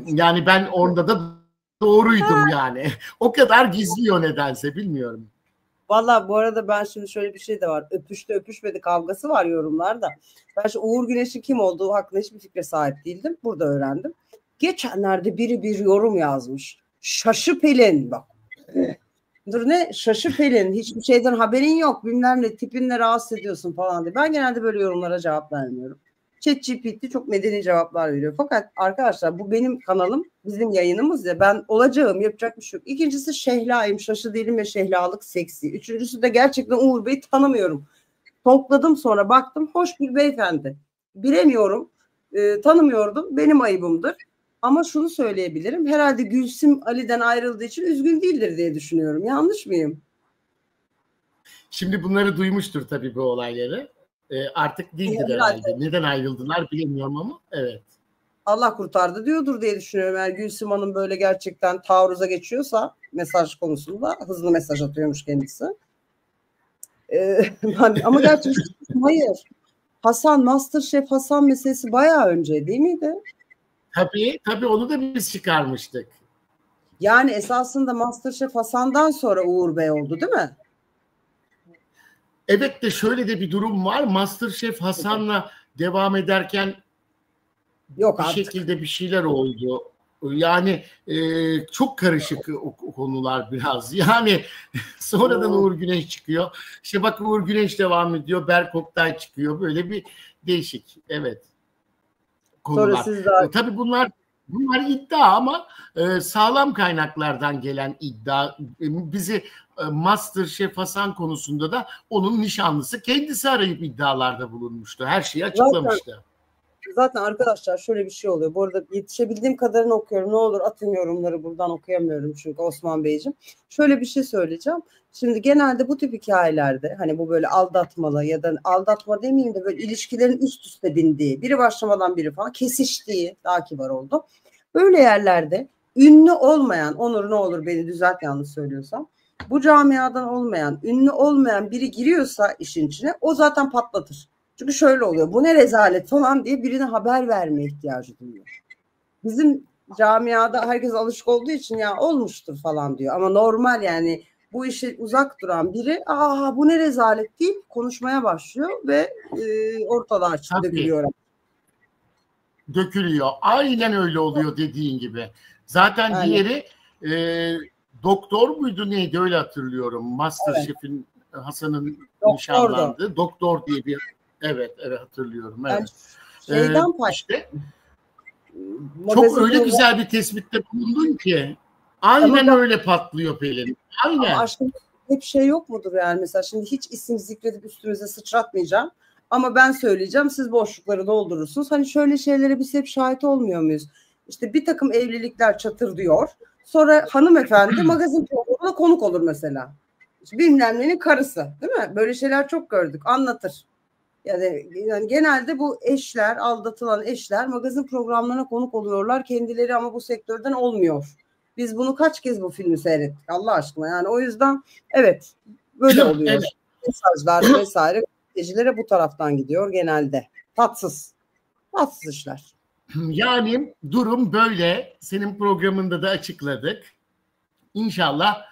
Yani ben orada da doğruydum yani. O kadar gizliyor nedense, bilmiyorum. Valla bu arada ben şimdi şöyle bir şey de var. Öpüştü öpüşmedi kavgası var yorumlarda. Ben şimdi Uğur Güneş'in kim olduğu hakkında hiçbir fikre sahip değildim. Burada öğrendim. Geçenlerde biri bir yorum yazmış. Şaşı Pelin bak. Dur ne? Şaşı Pelin. Hiçbir şeyden haberin yok. Bilmem ne, tipinle rahatsız ediyorsun falan diye. Ben genelde böyle yorumlara cevap vermiyorum. ChatGPT çok medeni cevaplar veriyor. Fakat arkadaşlar bu benim kanalım, bizim yayınımız ya, ben olacağım, yapacak bir şey yok. İkincisi Şehla'yım, şaşı değilim ve şehlalık seksi. Üçüncüsü de gerçekten Uğur Bey'i tanımıyorum. Tokladım sonra baktım, hoş bir beyefendi. Bilemiyorum, tanımıyordum, benim ayıbımdır. Ama şunu söyleyebilirim, herhalde Gülsüm Ali'den ayrıldığı için üzgün değildir diye düşünüyorum. Yanlış mıyım? Şimdi bunları duymuştur tabii, bu olayları. Artık değildir herhalde. Neden ayrıldılar bilemiyorum ama evet. Allah kurtardı diyordur diye düşünüyorum. Eğer Gülsüm Hanım böyle gerçekten taarruza geçiyorsa mesaj konusunda, hızlı mesaj atıyormuş kendisi. Ama gerçekten hayır. Hasan, Masterchef Hasan meselesi bayağı önce değil miydi? Tabii onu da biz çıkarmıştık. Yani esasında MasterChef Hasan'dan sonra Uğur Bey oldu değil mi? Evet de şöyle de bir durum var. MasterChef Hasan'la devam ederken Yok bir artık. şekilde bir şeyler oldu. Yani çok karışık o konular biraz. Yani sonradan Uğur Güneş çıkıyor. İşte bak Uğur Güneş devam ediyor. Berk Oktay çıkıyor. Böyle bir değişik. Evet. Sonra Konular. siz daha... Tabii bunlar iddia ama sağlam kaynaklardan gelen iddia. Bizi MasterChef Hasan konusunda da onun nişanlısı kendisi arayıp iddialarda bulunmuştu. Her şeyi açıklamıştı. Zaten arkadaşlar şöyle bir şey oluyor. Bu arada yetişebildiğim kadarını okuyorum. Ne olur atın yorumları, buradan okuyamıyorum çünkü Osman Beyciğim. Şöyle bir şey söyleyeceğim. Şimdi genelde bu tip hikayelerde hani bu böyle aldatmalı ya da aldatma demeyeyim de böyle ilişkilerin üst üste bindiği, biri başlamadan biri falan kesiştiği, daha kibar oldu. Böyle yerlerde ünlü olmayan, Onur ne olur beni düzelt yanlış söylüyorsam, bu camiadan olmayan, ünlü olmayan biri giriyorsa işin içine, o zaten patlatır. Çünkü şöyle oluyor, bu ne rezalet falan diye birine haber verme ihtiyacı duyuyor. Bizim camiada herkes alışık olduğu için ya olmuştur falan diyor. Ama normal yani bu işe uzak duran biri bu ne rezalet deyip konuşmaya başlıyor ve ortalığa dökülüyor. Dökülüyor. Aynen öyle oluyor dediğin gibi. Zaten Aynen. Diğeri doktor muydu neydi öyle hatırlıyorum. MasterChef'in Hasan'ın nişanlandığı doktor diye bir evet hatırlıyorum. Evet. Yani şeyden işte çok öyle güzel bir tespitte bulundun ki aynen öyle patlıyor Pelin. Aynen. Ama aşkım hep şey yok mudur yani, mesela şimdi hiç isim zikredip üstümüze sıçratmayacağım. Ama ben söyleyeceğim, siz boşlukları doldurursunuz. Hani şöyle şeylere biz hep şahit olmuyor muyuz? İşte bir takım evlilikler çatır diyor. Sonra hanımefendi magazin programına konuk olur mesela. İşte bilmem nenin karısı, değil mi? Böyle şeyler çok gördük, anlatır. Yani genelde bu eşler, aldatılan eşler magazin programlarına konuk oluyorlar. Kendileri ama bu sektörden olmuyor. Biz bunu kaç kez bu filmi seyrettik Allah aşkına. Yani o yüzden evet böyle oluyor. Evet. Mesajlar vesaire gazetecilere bu taraftan gidiyor genelde. Tatsız. Tatsız işler. Yani durum böyle. Senin programında da açıkladık. İnşallah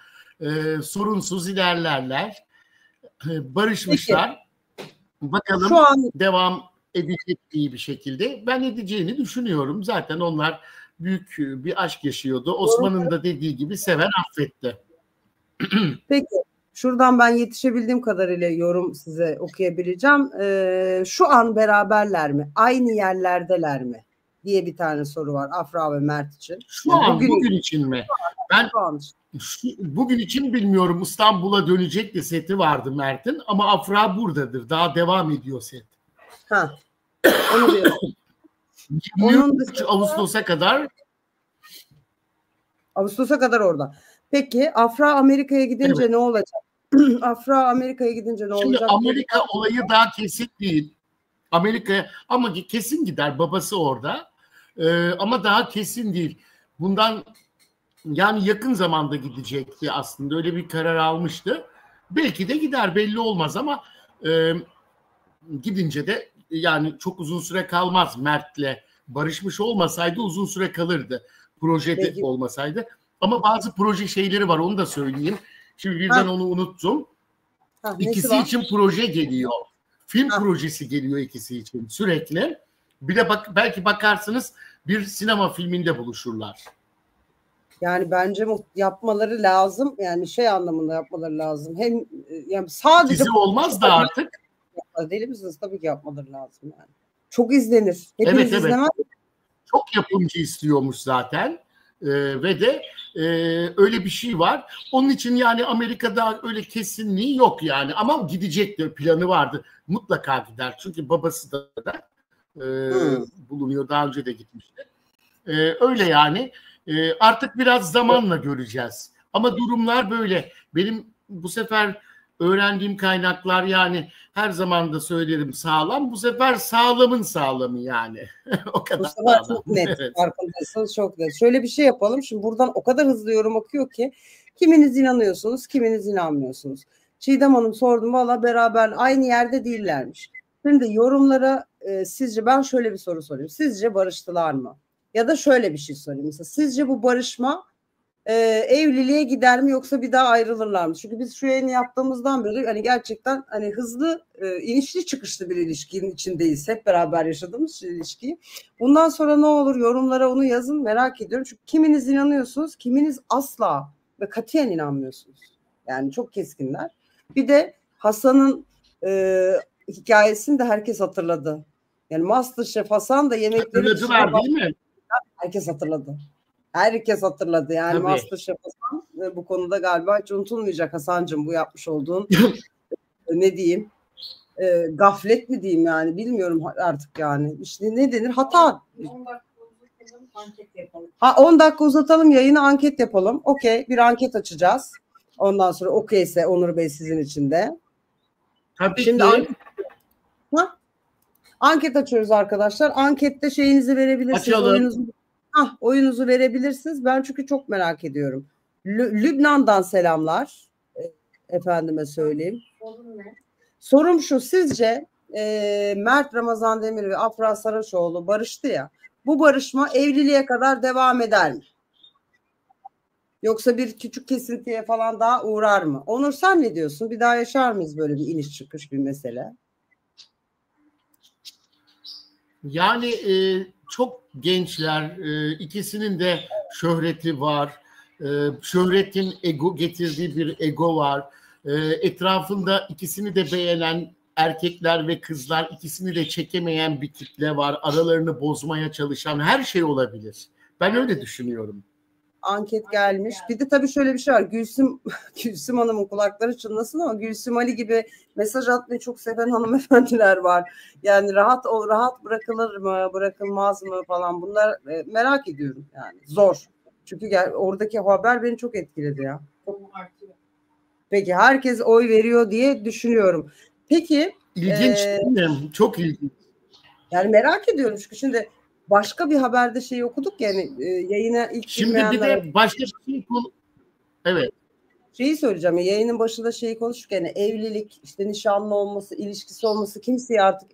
sorunsuz ilerlerler. Barışmışlar. Peki. Bakalım şu an devam edecek iyi bir şekilde. Ben edeceğini düşünüyorum. Zaten onlar büyük bir aşk yaşıyordu. Osman'ın da dediği gibi seven affetti. Peki. Şuradan ben yetişebildiğim kadarıyla yorum size okuyabileceğim. Şu an beraberler mi? Aynı yerlerdeler mi? Diye bir tane soru var Afra ve Mert için. Şu yani an bugün için mi? Ben bugün için bilmiyorum. İstanbul'a dönecek de seti vardı Mert'in ama Afra buradadır. Daha devam ediyor set. Onu diyorsun. 23 Ağustos'a kadar. Ağustos'a kadar orada. Peki Afra Amerika'ya gidince ne olacak? Afra Amerika'ya gidince ne olacak? Şimdi Amerika olayı daha kesin değil. Amerika'ya ama kesin gider. Babası orada. Ama daha kesin değil. Bundan yani yakın zamanda gidecekti aslında. Öyle bir karar almıştı. Belki de gider, belli olmaz ama gidince de yani çok uzun süre kalmaz. Mert'le barışmış olmasaydı uzun süre kalırdı. Projede olmasaydı. Ama bazı proje şeyleri var, onu da söyleyeyim. Şimdi birden onu unuttum. İkisi için proje geliyor. Film projesi geliyor ikisi için sürekli. Bir de belki bakarsınız bir sinema filminde buluşurlar. Yani bence yapmaları lazım. Yani şey anlamında yapmaları lazım. Hem yani sadece dizi olmaz da artık. Deli misiniz? Tabii ki yapmaları lazım yani. Çok izlenir. Hepiniz izlemez. Çok yapımcı istiyormuş zaten. Ve de öyle bir şey var. Onun için yani Amerika'da öyle kesinliği yok yani. Ama gidecektir, planı vardı. Mutlaka gider. Çünkü babası da bulunuyor. Daha önce de gitmişti. Öyle yani. Artık biraz zamanla göreceğiz. Ama durumlar böyle. Benim bu sefer öğrendiğim kaynaklar yani her zaman da söylerim sağlam. Bu sefer sağlamın sağlamı yani. O kadar. Bu sefer çok net. Evet. Farkındaysanız çok net. Şöyle bir şey yapalım. Şimdi buradan o kadar hızlı yorum akıyor ki kiminiz inanıyorsunuz, kiminiz inanmıyorsunuz. Çiğdem Hanım sordum, valla beraber aynı yerde değillermiş. Şimdi yorumlara sizce, ben şöyle bir soru sorayım. Sizce barıştılar mı? Ya da şöyle bir şey sorayım. Mesela sizce bu barışma evliliğe gider mi yoksa bir daha ayrılırlar mı? Çünkü biz şu yayını yaptığımızdan beri hani gerçekten hani hızlı inişli çıkışlı bir ilişkinin içindeyiz. Hep beraber yaşadığımız ilişkiyi. Bundan sonra ne olur, yorumlara onu yazın, merak ediyorum. Çünkü kiminiz inanıyorsunuz, kiminiz asla ve katiyen inanmıyorsunuz. Yani çok keskinler. Bir de Hasan'ın hikayesini de herkes hatırladı. Yani MasterChef Hasan da yemekleri Hatırladılar değil mi? herkes hatırladı. Herkes hatırladı yani. Tabii. MasterChef Hasan bu konuda galiba hiç unutulmayacak Hasan'cığım, bu yapmış olduğun ne diyeyim, gaflet mi diyeyim yani, bilmiyorum artık yani. İşte ne denir, hata. 10 dakika uzatalım, anket yapalım. 10 dakika uzatalım yayını, anket yapalım. Okey, bir anket açacağız. Ondan sonra okeyse Onur Bey sizin için de. Tabii şimdi ki. Anket açıyoruz arkadaşlar. Ankette şeyinizi verebilirsiniz. Açalım. Oyunuzu verebilirsiniz. Ben çünkü çok merak ediyorum. Lübnan'dan selamlar. Efendime söyleyeyim. Sorun ne? Sorum şu: sizce Mert Ramazan Demir ve Afra Saraçoğlu barıştı ya. Bu barışma evliliğe kadar devam eder mi? Yoksa bir küçük kesintiye falan daha uğrar mı? Onur, sen ne diyorsun? Bir daha yaşar mıyız böyle bir iniş çıkış bir mesele? Yani çok gençler, ikisinin de şöhreti var. Şöhretin getirdiği bir ego var. Etrafında ikisini de beğenen erkekler ve kızlar, ikisini de çekemeyen bir kitle var. Aralarını bozmaya çalışan, her şey olabilir. Ben öyle düşünüyorum. Anket gelmiş. Bir de tabii şöyle bir şey var. Gülsüm Hanım'ın kulakları çınlasın ama Gülsüm Ali gibi mesaj atmayı çok seven hanımefendiler var. Yani rahat bırakılır mı, bırakılmaz mı falan, bunlar merak ediyorum yani. Zor. Çünkü oradaki haber beni çok etkiledi ya. Peki herkes oy veriyor diye düşünüyorum. Peki. İlginç değil mi? Çok ilginç. Yani merak ediyorum çünkü şimdi başka bir haberde şeyi okuduk yani, yayına ilk şimdi bir de başka bir şey evet. Şeyi söyleyeceğim, yayının başında şeyi konuştuk yani, evlilik, işte nişanlı olması, ilişkisi olması kimseyi artık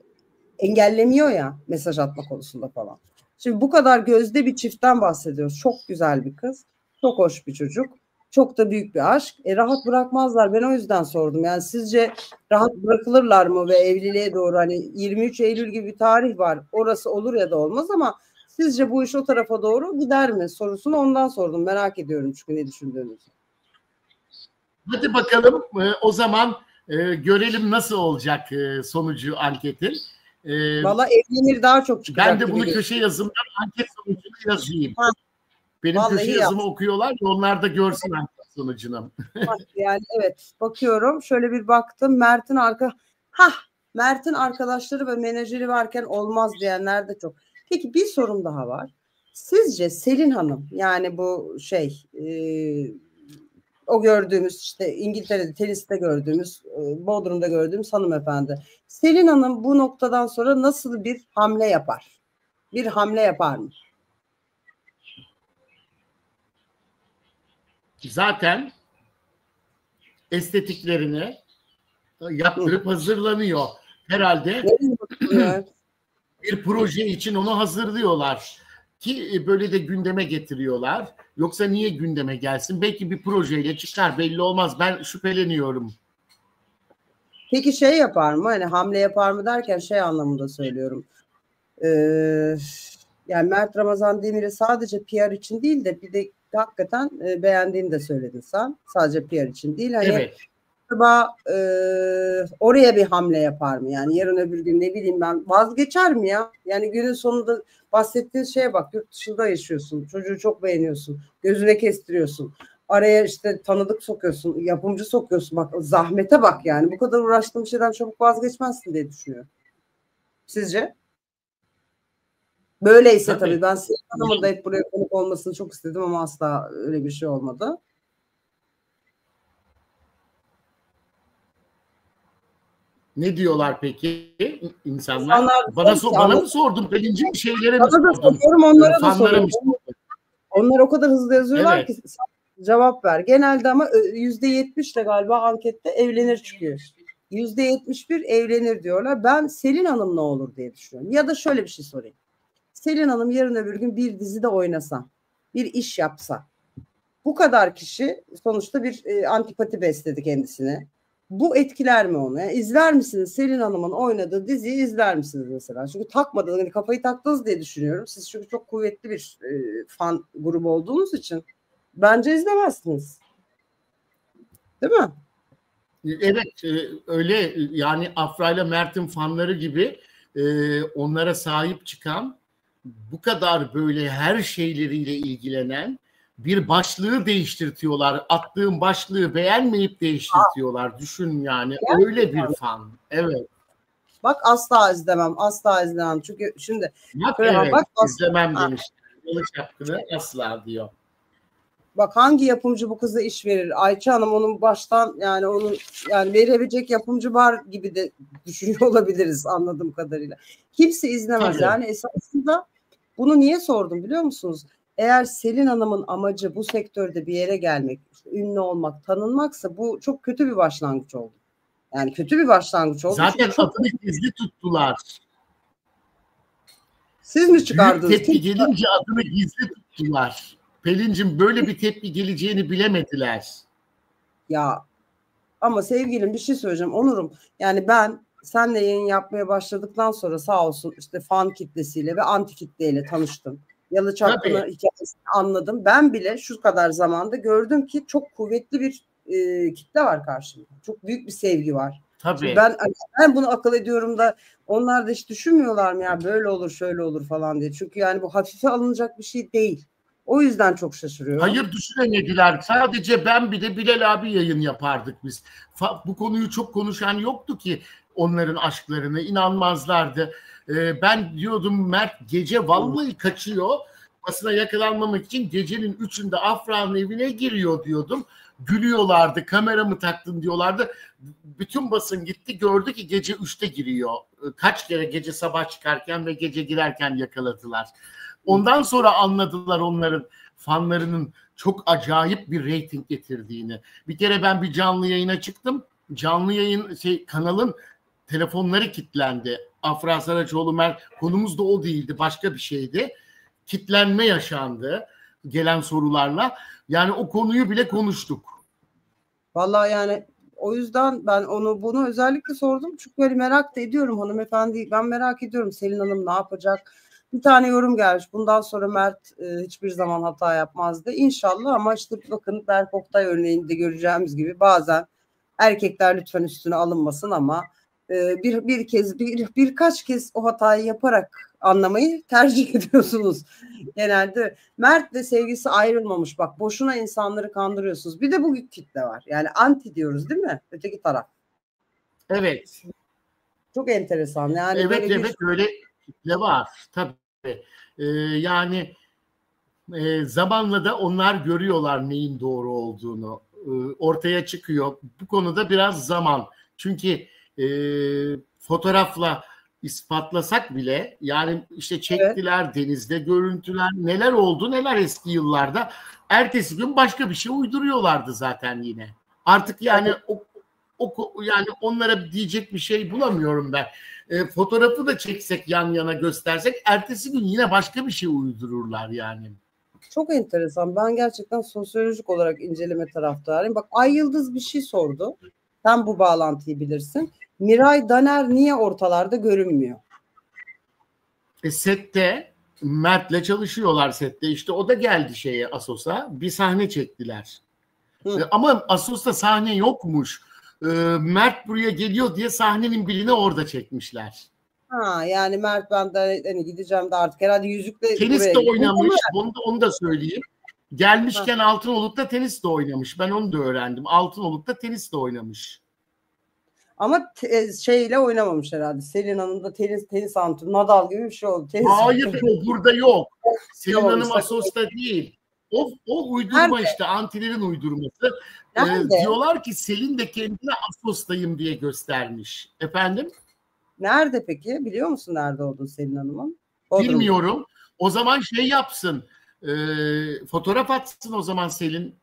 engellemiyor ya mesaj atma konusunda falan. Şimdi bu kadar gözde bir çiftten bahsediyoruz. Çok güzel bir kız, çok hoş bir çocuk, çok da büyük bir aşk. Rahat bırakmazlar. Ben o yüzden sordum. Yani sizce rahat bırakılırlar mı ve evliliğe doğru, hani 23 Eylül gibi bir tarih var. Orası olur ya da olmaz ama sizce bu iş o tarafa doğru gider mi sorusunu ondan sordum. Merak ediyorum çünkü ne düşündüğünüzü. Hadi bakalım o zaman görelim nasıl olacak sonucu anketin. Valla evlenir daha çok çıkacak. Ben de bunu köşe yazımdan anket sonucunu yazayım. Benim vallahi köşe yazımı okuyorlar ya, onlar da görsün anket sonucunu. Yani evet, bakıyorum şöyle bir baktım, Mert'in arkadaşları ve menajeri varken olmaz diyenler de çok. Peki bir sorum daha var. Sizce Selin Hanım, yani bu o gördüğümüz işte İngiltere'de teniste gördüğümüz, Bodrum'da gördüğümüz hanımefendi, Selin Hanım bu noktadan sonra nasıl bir hamle yapar? Bir hamle yapar mı? Zaten estetiklerini yaptırıp hazırlanıyor. Herhalde bir proje için onu hazırlıyorlar. Ki böyle de gündeme getiriyorlar. Yoksa niye gündeme gelsin? Belki bir projeyle çıkar, belli olmaz. Ben şüpheleniyorum. Peki şey yapar mı? Hani hamle yapar mı derken şey anlamında söylüyorum. Yani Mert Ramazan Demir'i sadece PR için değil de bir de hakikaten beğendiğini de söyledin sen. Sadece PR için değil. Hani evet. Acaba oraya bir hamle yapar mı? Yani yarın öbür gün ne bileyim ben, vazgeçer mi ya? Yani günün sonunda bahsettiğin şeye bak, yurt dışında yaşıyorsun. Çocuğu çok beğeniyorsun. Gözüne kestiriyorsun. Araya işte tanıdık sokuyorsun. Yapımcı sokuyorsun. Bak zahmete bak yani. Bu kadar uğraştığım şeyden çabuk vazgeçmezsin diye düşünüyorum. Sizce? Böyleyse tabii ben Selin Hanım'ın da hep buraya konuk olmasını çok istedim ama asla öyle bir şey olmadı. Ne diyorlar peki insanlar? Bana mı sordun? Pelincim şeylere mi sordun? Onlara da soruyorum. Onlar o kadar hızlı yazıyorlar ki cevap ver. Genelde ama %70 de galiba ankette evlenir çıkıyor. %71 evlenir diyorlar. Ben Selin Hanım ne olur diye düşünüyorum. Ya da şöyle bir şey sorayım. Selin Hanım yarın öbür gün bir dizide oynasa, bir iş yapsa, Bu kadar kişi sonuçta bir antipati besledi kendisine. Bu etkiler mi onu? Yani izler misiniz? Selin Hanım'ın oynadığı diziyi izler misiniz mesela? Çünkü takmadınız, hani kafayı taktınız diye düşünüyorum. Siz çünkü çok kuvvetli bir fan grubu olduğunuz için bence izlemezsiniz. Değil mi? Evet, öyle yani Afra ile Mert'in fanları gibi onlara sahip çıkan, bu kadar böyle her şeyleriyle ilgilenen, bir başlığı değiştirtiyorlar. Attığım başlığı beğenmeyip değiştirtiyorlar. Düşün yani, öyle bir fan. Evet. Bak asla izlemem, asla izlemem. Çünkü şimdi Bak şöyle evet, bak izlemem demiştim. Yanlış yaptığını asla diyor. bak hangi yapımcı bu kıza iş verir? Ayça Hanım onun baştan yani onun yani verebilecek yapımcı var gibi de düşünüyor olabiliriz anladığım kadarıyla. Kimse izlemez. Tabii. Yani esasında bunu niye sordum biliyor musunuz? Eğer Selin Hanım'ın amacı bu sektörde bir yere gelmek, işte ünlü olmak, tanınmaksa bu çok kötü bir başlangıç oldu. Yani kötü bir başlangıç oldu. Zaten Çünkü çok adını gizli tuttular. siz mi Büyük çıkardınız? tepki gelince adını gizli tuttular. Pelin'cim, böyle bir tepki geleceğini bilemediler. Ya ama sevgilim bir şey söyleyeceğim Onur'um. Yani ben senle yayın yapmaya başladıktan sonra sağ olsun işte fan kitlesiyle ve anti kitleyle tanıştım. Yalı Çapkını Tabii, hikayesini anladım. Ben bile şu kadar zamanda gördüm ki çok kuvvetli bir kitle var karşımda. Çok büyük bir sevgi var. Şimdi tabii. ben bunu akıl ediyorum da onlar da hiç düşünmüyorlar mı ya böyle olur şöyle olur falan diye. Çünkü yani bu hafife alınacak bir şey değil. O yüzden çok şaşırıyorum. Hayır, düşünemediler. Sadece ben bir de Bilal abi yayın yapardık biz. Bu konuyu çok konuşan yoktu ki, onların aşklarını inanmazlardı. Ben diyordum Mert gece vallahi kaçıyor. Basına yakalanmamak için gecenin 3'ünde Afra'nın evine giriyor diyordum. Gülüyorlardı, kameramı taktın diyorlardı. Bütün basın gitti, gördü ki gece 3'te giriyor. Kaç kere gece sabah çıkarken ve gece girerken yakaladılar. Ondan sonra anladılar onların fanlarının çok acayip bir reyting getirdiğini. Bir kere ben bir canlı yayına çıktım. Canlı yayın kanalın telefonları kilitlendi. Afra Saraçoğlu konumuz da o değildi, başka bir şeydi. Kitlenme yaşandı gelen sorularla. Yani o konuyu bile konuştuk. Vallahi yani o yüzden ben bunu özellikle sordum. Çünkü böyle merak da ediyorum hanımefendi. Ben merak ediyorum Selin Hanım ne yapacak? Bir tane yorum gelmiş. Bundan sonra Mert hiçbir zaman hata yapmazdı. İnşallah ama işte bakın Berk Oktay örneğinde göreceğimiz gibi bazen erkekler lütfen üstüne alınmasın ama birkaç kez o hatayı yaparak anlamayı tercih ediyorsunuz. Genelde Mert'le sevgisi ayrılmamış. Bak boşuna insanları kandırıyorsunuz. Bir de bu kitle var. Yani anti diyoruz değil mi? Öteki taraf. Evet. Çok enteresan. Yani Evet, böyle evet, öyle kitle var. Tabii. Yani zamanla da onlar görüyorlar neyin doğru olduğunu. Ortaya çıkıyor. Bu konuda biraz zaman. Çünkü fotoğrafla ispatlasak bile, yani işte çektiler, denizde görüntüler, neler oldu neler eski yıllarda. Ertesi gün başka bir şey uyduruyorlardı zaten yine. Artık yani yani onlara diyecek bir şey bulamıyorum ben. Fotoğrafı da çeksek, yan yana göstersek, ertesi gün yine başka bir şey uydururlar yani. çok enteresan. Ben gerçekten sosyolojik olarak inceleme taraftarıyım. Bak Ay Yıldız bir şey sordu. Sen bu bağlantıyı bilirsin. Miray Daner niye ortalarda görünmüyor? Sette Mert'le çalışıyorlar sette. İşte o da geldi Asos'a. Bir sahne çektiler. Ama Asos'ta sahne yokmuş. Mert buraya geliyor diye sahnenin birini orada çekmişler. Ha yani Mert ben de hani gideceğim de artık herhalde yüzükle Tenis buraya de gittim. oynamış. Onu da söyleyeyim. Gelmişken Altınoluk'ta tenis de oynamış. Ben onu da öğrendim. Altınoluk'ta tenis de oynamış. Ama şeyle oynamamış herhalde. Selin Hanım da tenis antrenörü, Nadal gibi bir şey oldu. Hayır, o burada yok. Selin Hanım Oynamamışlar. Asos'ta değil. O uydurma Nerede? işte, antilerin uydurması. Nerede? Diyorlar ki Selin de kendine Asos'tayım diye göstermiş. Efendim? Nerede peki? Biliyor musun nerede olduğunu Selin Hanım'ın? Bodrum'da. Bilmiyorum. O zaman yapsın. Fotoğraf atsın o zaman Selin.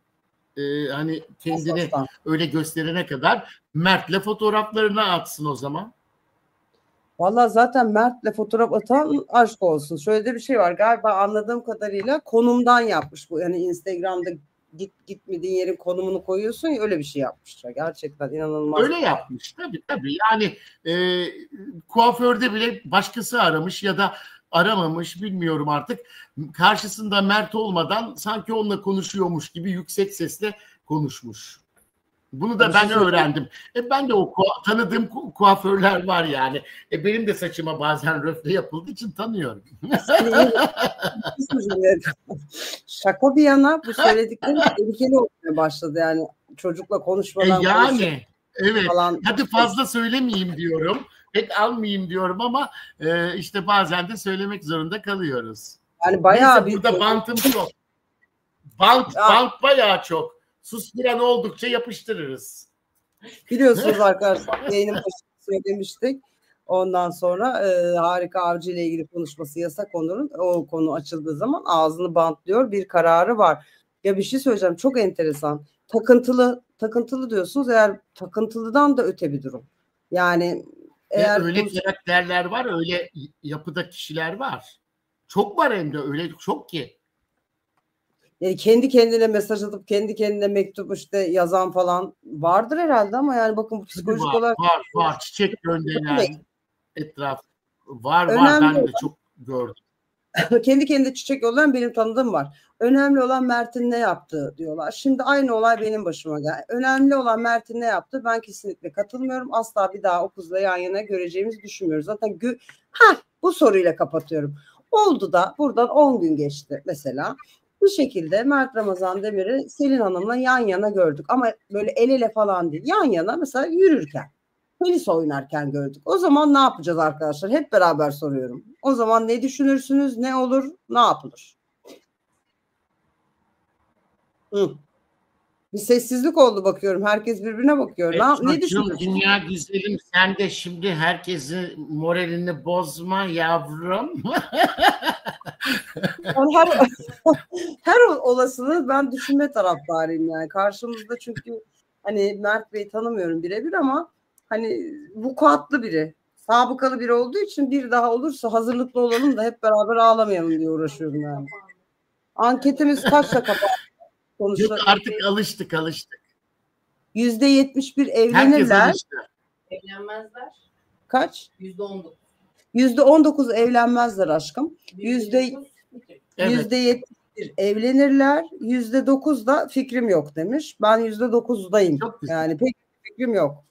Hani kendini Asos'tan. öyle gösterene kadar Mert'le fotoğraflarını atsın o zaman. Valla zaten Mert'le fotoğraf atan aşk olsun. Şöyle de bir şey var galiba anladığım kadarıyla konumdan yapmış bu. Yani Instagram'da gitmediğin yerin konumunu koyuyorsun ya, öyle bir şey yapmışlar. Gerçekten inanılmaz. Öyle yapmış tabii. Yani kuaförde bile başkası aramış ya da aramamış, bilmiyorum artık. Karşısında Mert olmadan sanki onunla konuşuyormuş gibi yüksek sesle konuşmuş. Bunu da ben öğrendim. Ben de o tanıdığım kuaförler var yani. Benim de saçıma bazen röfle yapıldığı için tanıyorum. Şaka bir yana, bu söylediklerim tehlikeli olmaya başladı yani. Çocukla konuşmadan yani evet falan. Hadi fazla söylemeyeyim diyorum. Pek almayayım diyorum ama işte bazen de söylemek zorunda kalıyoruz. Yani bayağı neyse, burada bantım çok. Bant bayağı çok. Susturan oldukça yapıştırırız. Biliyorsunuz arkadaşlar, yayının başında söylemiştik. Ondan sonra Harika Avcı ile ilgili konuşması yasak Onur'un. O konu açıldığı zaman ağzını bantlıyor, bir kararı var. Ya bir şey söyleyeceğim, çok enteresan. Takıntılı diyorsunuz, eğer takıntılıdan da öte bir durum. Yani eğer öyle karakterler var, öyle yapıda kişiler var. Çok var, hem de öyle çok ki. Yani kendi kendine mesaj atıp kendi kendine mektup işte yazan falan vardır herhalde, ama yani bakın bu psikolojik olarak var çiçek gönderen etraf var ben de çok gördüm. Kendi kendine çiçek yollayan benim tanıdığım var. Önemli olan Mert'in ne yaptığı diyorlar. Şimdi aynı olay benim başıma geldi. Önemli olan Mert'in ne yaptığı, ben kesinlikle katılmıyorum. Asla bir daha o kızla yan yana göreceğimizi düşünmüyoruz. Zaten bu soruyla kapatıyorum. Oldu da buradan 10 gün geçti mesela. Bir şekilde Mert Ramazan Demir'i Selin Hanım'la yan yana gördük. Ama böyle el ele falan değil. Yan yana mesela yürürken, tenis oynarken gördük. O zaman ne yapacağız arkadaşlar? Hep beraber soruyorum. O zaman ne düşünürsünüz? Ne olur? Ne yapılır? Bir sessizlik oldu, bakıyorum. Herkes birbirine bakıyor. Ne düşünüyorsun? Dünya güzelim, sen de şimdi herkesin moralini bozma yavrum. Her olasılığı ben düşünme taraftarıyım yani. Karşımızda çünkü hani Mert Bey'i tanımıyorum birebir, ama hani vukuatlı biri, sabıkalı biri olduğu için bir daha olursa hazırlıklı olalım da hep beraber ağlamayalım diye uğraşıyorum yani. Anketimiz kaçla kapandı? Yok, artık alıştık. %71 evlenirler. Evlenmezler. Kaç? %19. %19 evlenmezler aşkım. %71 evlenirler. %9 da fikrim yok demiş. Ben %9'dayım. Yani pek fikrim yok.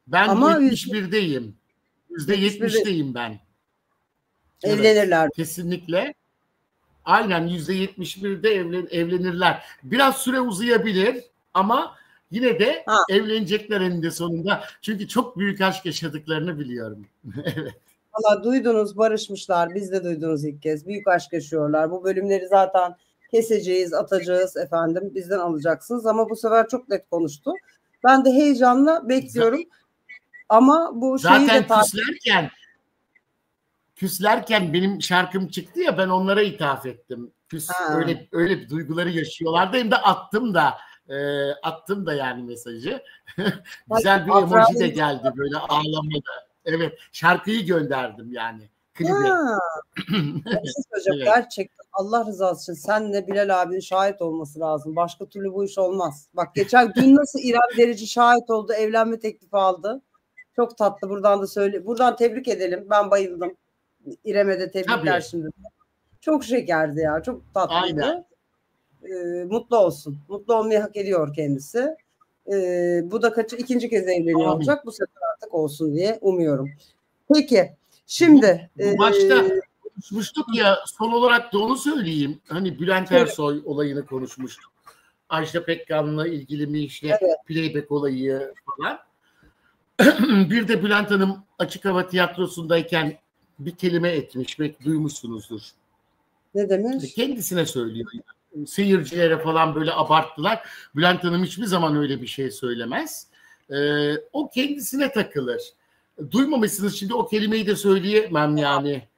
Ben ama 71'deyim. %70'deyim ben. Evlenirler. Evet, kesinlikle. Aynen, %71'de evlenirler. Biraz süre uzayabilir ama yine de evlenecekler eninde sonunda. Çünkü çok büyük aşk yaşadıklarını biliyorum. Evet. Valla duydunuz, barışmışlar. Biz de duydunuz ilk kez. Büyük aşk yaşıyorlar. Bu bölümleri zaten keseceğiz, atacağız efendim. Bizden alacaksınız, ama bu sefer çok net konuştu. Ben de heyecanla bekliyorum. Ama bu şeyi de küslerken benim şarkım çıktı ya, ben onlara ithaf ettim. Öyle bir duyguları yaşıyorlardı. Hem de attım da yani mesajı. Güzel bir emoji de geldi böyle ağlamada. Evet, şarkıyı gönderdim yani. Klibi. Evet. Gerçekten Allah rızası için senle Bilal abinin şahit olması lazım. Başka türlü bu iş olmaz. Bak geçen gün nasıl İrem Derici şahit oldu, evlenme teklifi aldı. Çok tatlı, buradan da söyle. Buradan tebrik edelim. Ben bayıldım. İrem'e de tebrikler şimdi. Çok şekerdi ya. Çok tatlıydı. Mutlu olsun. Mutlu olmayı hak ediyor kendisi. Bu da ikinci kez evleniyor olacak. Bu sefer artık olsun diye umuyorum. Peki. Şimdi bu başta konuşmuştuk ya, son olarak da onu söyleyeyim. Hani Bülent Ersoy olayını konuşmuştuk. Ajda Pekkan'la ilgili mi işte playback olayı falan. Bir de Bülent Hanım açık hava tiyatrosundayken bir kelime etmiş, belki duymuşsunuzdur. Ne demiş? Kendisine söylüyor. Seyircilere falan böyle abarttılar. Bülent Hanım hiçbir zaman öyle bir şey söylemez. O kendisine takılır. Duymamışsınız, şimdi o kelimeyi de söyleyemem yani.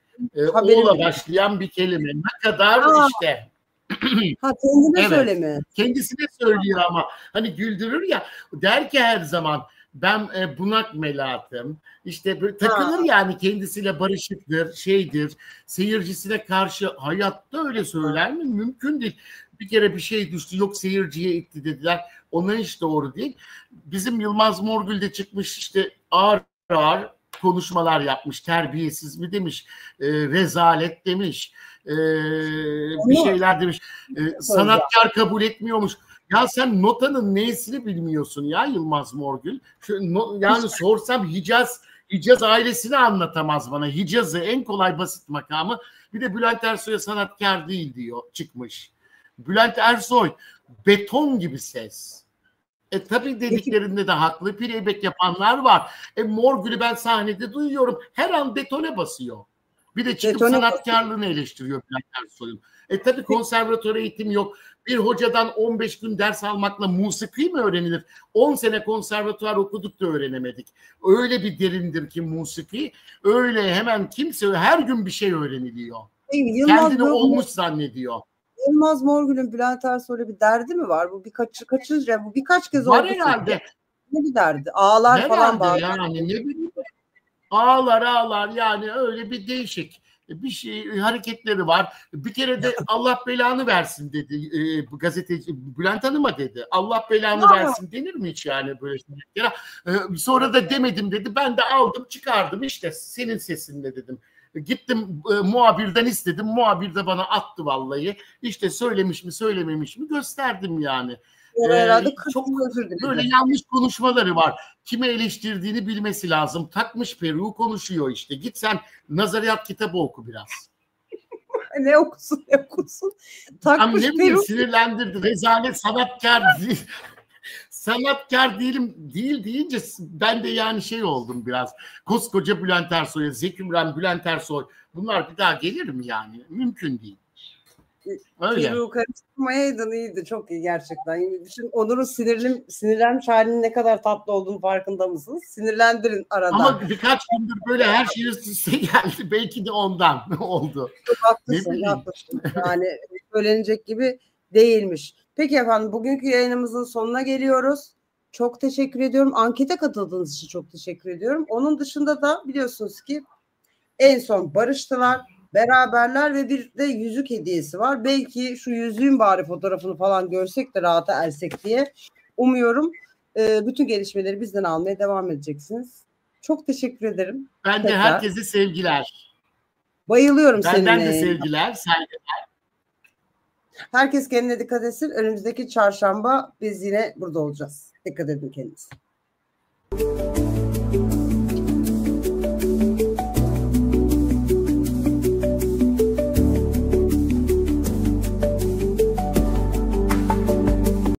O'la başlayan bir kelime. Ne kadar işte. Kendine söyleme. Kendisine söylüyor ama hani güldürür ya, der ki her zaman ben bunak melatım. İşte böyle takılır yani, kendisiyle barışıktır, şeydir. Seyircisine karşı hayatta öyle söyler mi? Mümkün değil. bir kere bir şey düştü, yok seyirciye itti dediler. Onlar hiç doğru değil. Bizim Yılmaz Morgül de çıkmış işte ağır ağır konuşmalar yapmış. Terbiyesiz mi demiş, rezalet demiş, bir şeyler demiş. Sanatkar kabul etmiyormuş. Ya sen notanın nesini bilmiyorsun ya Yılmaz Morgül? Yani sorsam Hicaz ailesini anlatamaz bana. Hicaz'ı en kolay basit makamı. Bir de Bülent Ersoy'a sanatkar değil diyor, çıkmış. Bülent Ersoy beton gibi ses. Tabii dediklerinde de haklı. Playback yapanlar var. Morgül'ü ben sahnede duyuyorum. Her an betone basıyor. Bir de çıkıp sanatkarlığını eleştiriyor Bülent Ersoy'un. Tabii konservatuar eğitim yok. Bir hocadan 15 gün ders almakla musiki mi öğrenilir? 10 sene konservatuar okuduk da öğrenemedik. Öyle bir derindir ki musiki. Öyle hemen kimse her gün bir şey öğreniliyor. Kendini olmuş zannediyor. Yılmaz Morgül'ün Bülent Ersoy'la bir derdi mi var? Bu birkaç kez var oldu. Herhalde. Ne bir derdi? Ağlar herhalde falan bağırdı. Yani ne bileyim. Ağlar yani öyle bir değişik bir şey hareketleri var. Bir kere de Allah belanı versin dedi gazeteci Bülent Hanım'a dedi. Allah belanı versin denir mi hiç yani böyle şeyler? Sonra da demedim dedi. Ben de aldım çıkardım işte senin sesinle dedim. Gittim muhabirden istedim. Muhabir de bana attı vallahi. İşte söylemiş mi söylememiş mi gösterdim yani. Çok böyle yanlış konuşmaları var. Kime eleştirdiğini bilmesi lazım. Takmış peruğu konuşuyor işte. Git sen nazariyat kitabı oku biraz. ne okusun. Takmış peruğu. Sinirlendirdi. Rezalet sanatkar değil. Sanatkar değil deyince ben de yani şey oldum biraz. Koskoca Bülent Ersoy'a, Zeki Müren, Bülent Ersoy bunlar bir daha gelir mi yani? Mümkün değil. Öyle. Peruğu karıştırmayaydın iyiydi. Çok iyi gerçekten. Şimdi Onur'un sinirlenmiş halinin ne kadar tatlı olduğunu farkında mısınız? Sinirlendirin arada. Ama birkaç gündür böyle her şey üst üste geldi. Belki de ondan oldu. Haklısın. Yani söylenecek gibi değilmiş. Peki efendim bugünkü yayınımızın sonuna geliyoruz. Çok teşekkür ediyorum. Ankete katıldığınız için çok teşekkür ediyorum. Onun dışında da biliyorsunuz ki en son barıştılar. Beraberler ve bir de yüzük hediyesi var. Belki şu yüzüğün bari fotoğrafını falan görsek de rahata ersek diye umuyorum. Bütün gelişmeleri bizden almaya devam edeceksiniz. Çok teşekkür ederim. Ben de herkese sevgiler. Bayılıyorum seninle. Benden de sevgiler, saygılar. Herkes kendine dikkat etsin. Önümüzdeki çarşamba biz yine burada olacağız. Dikkat edin kendinize.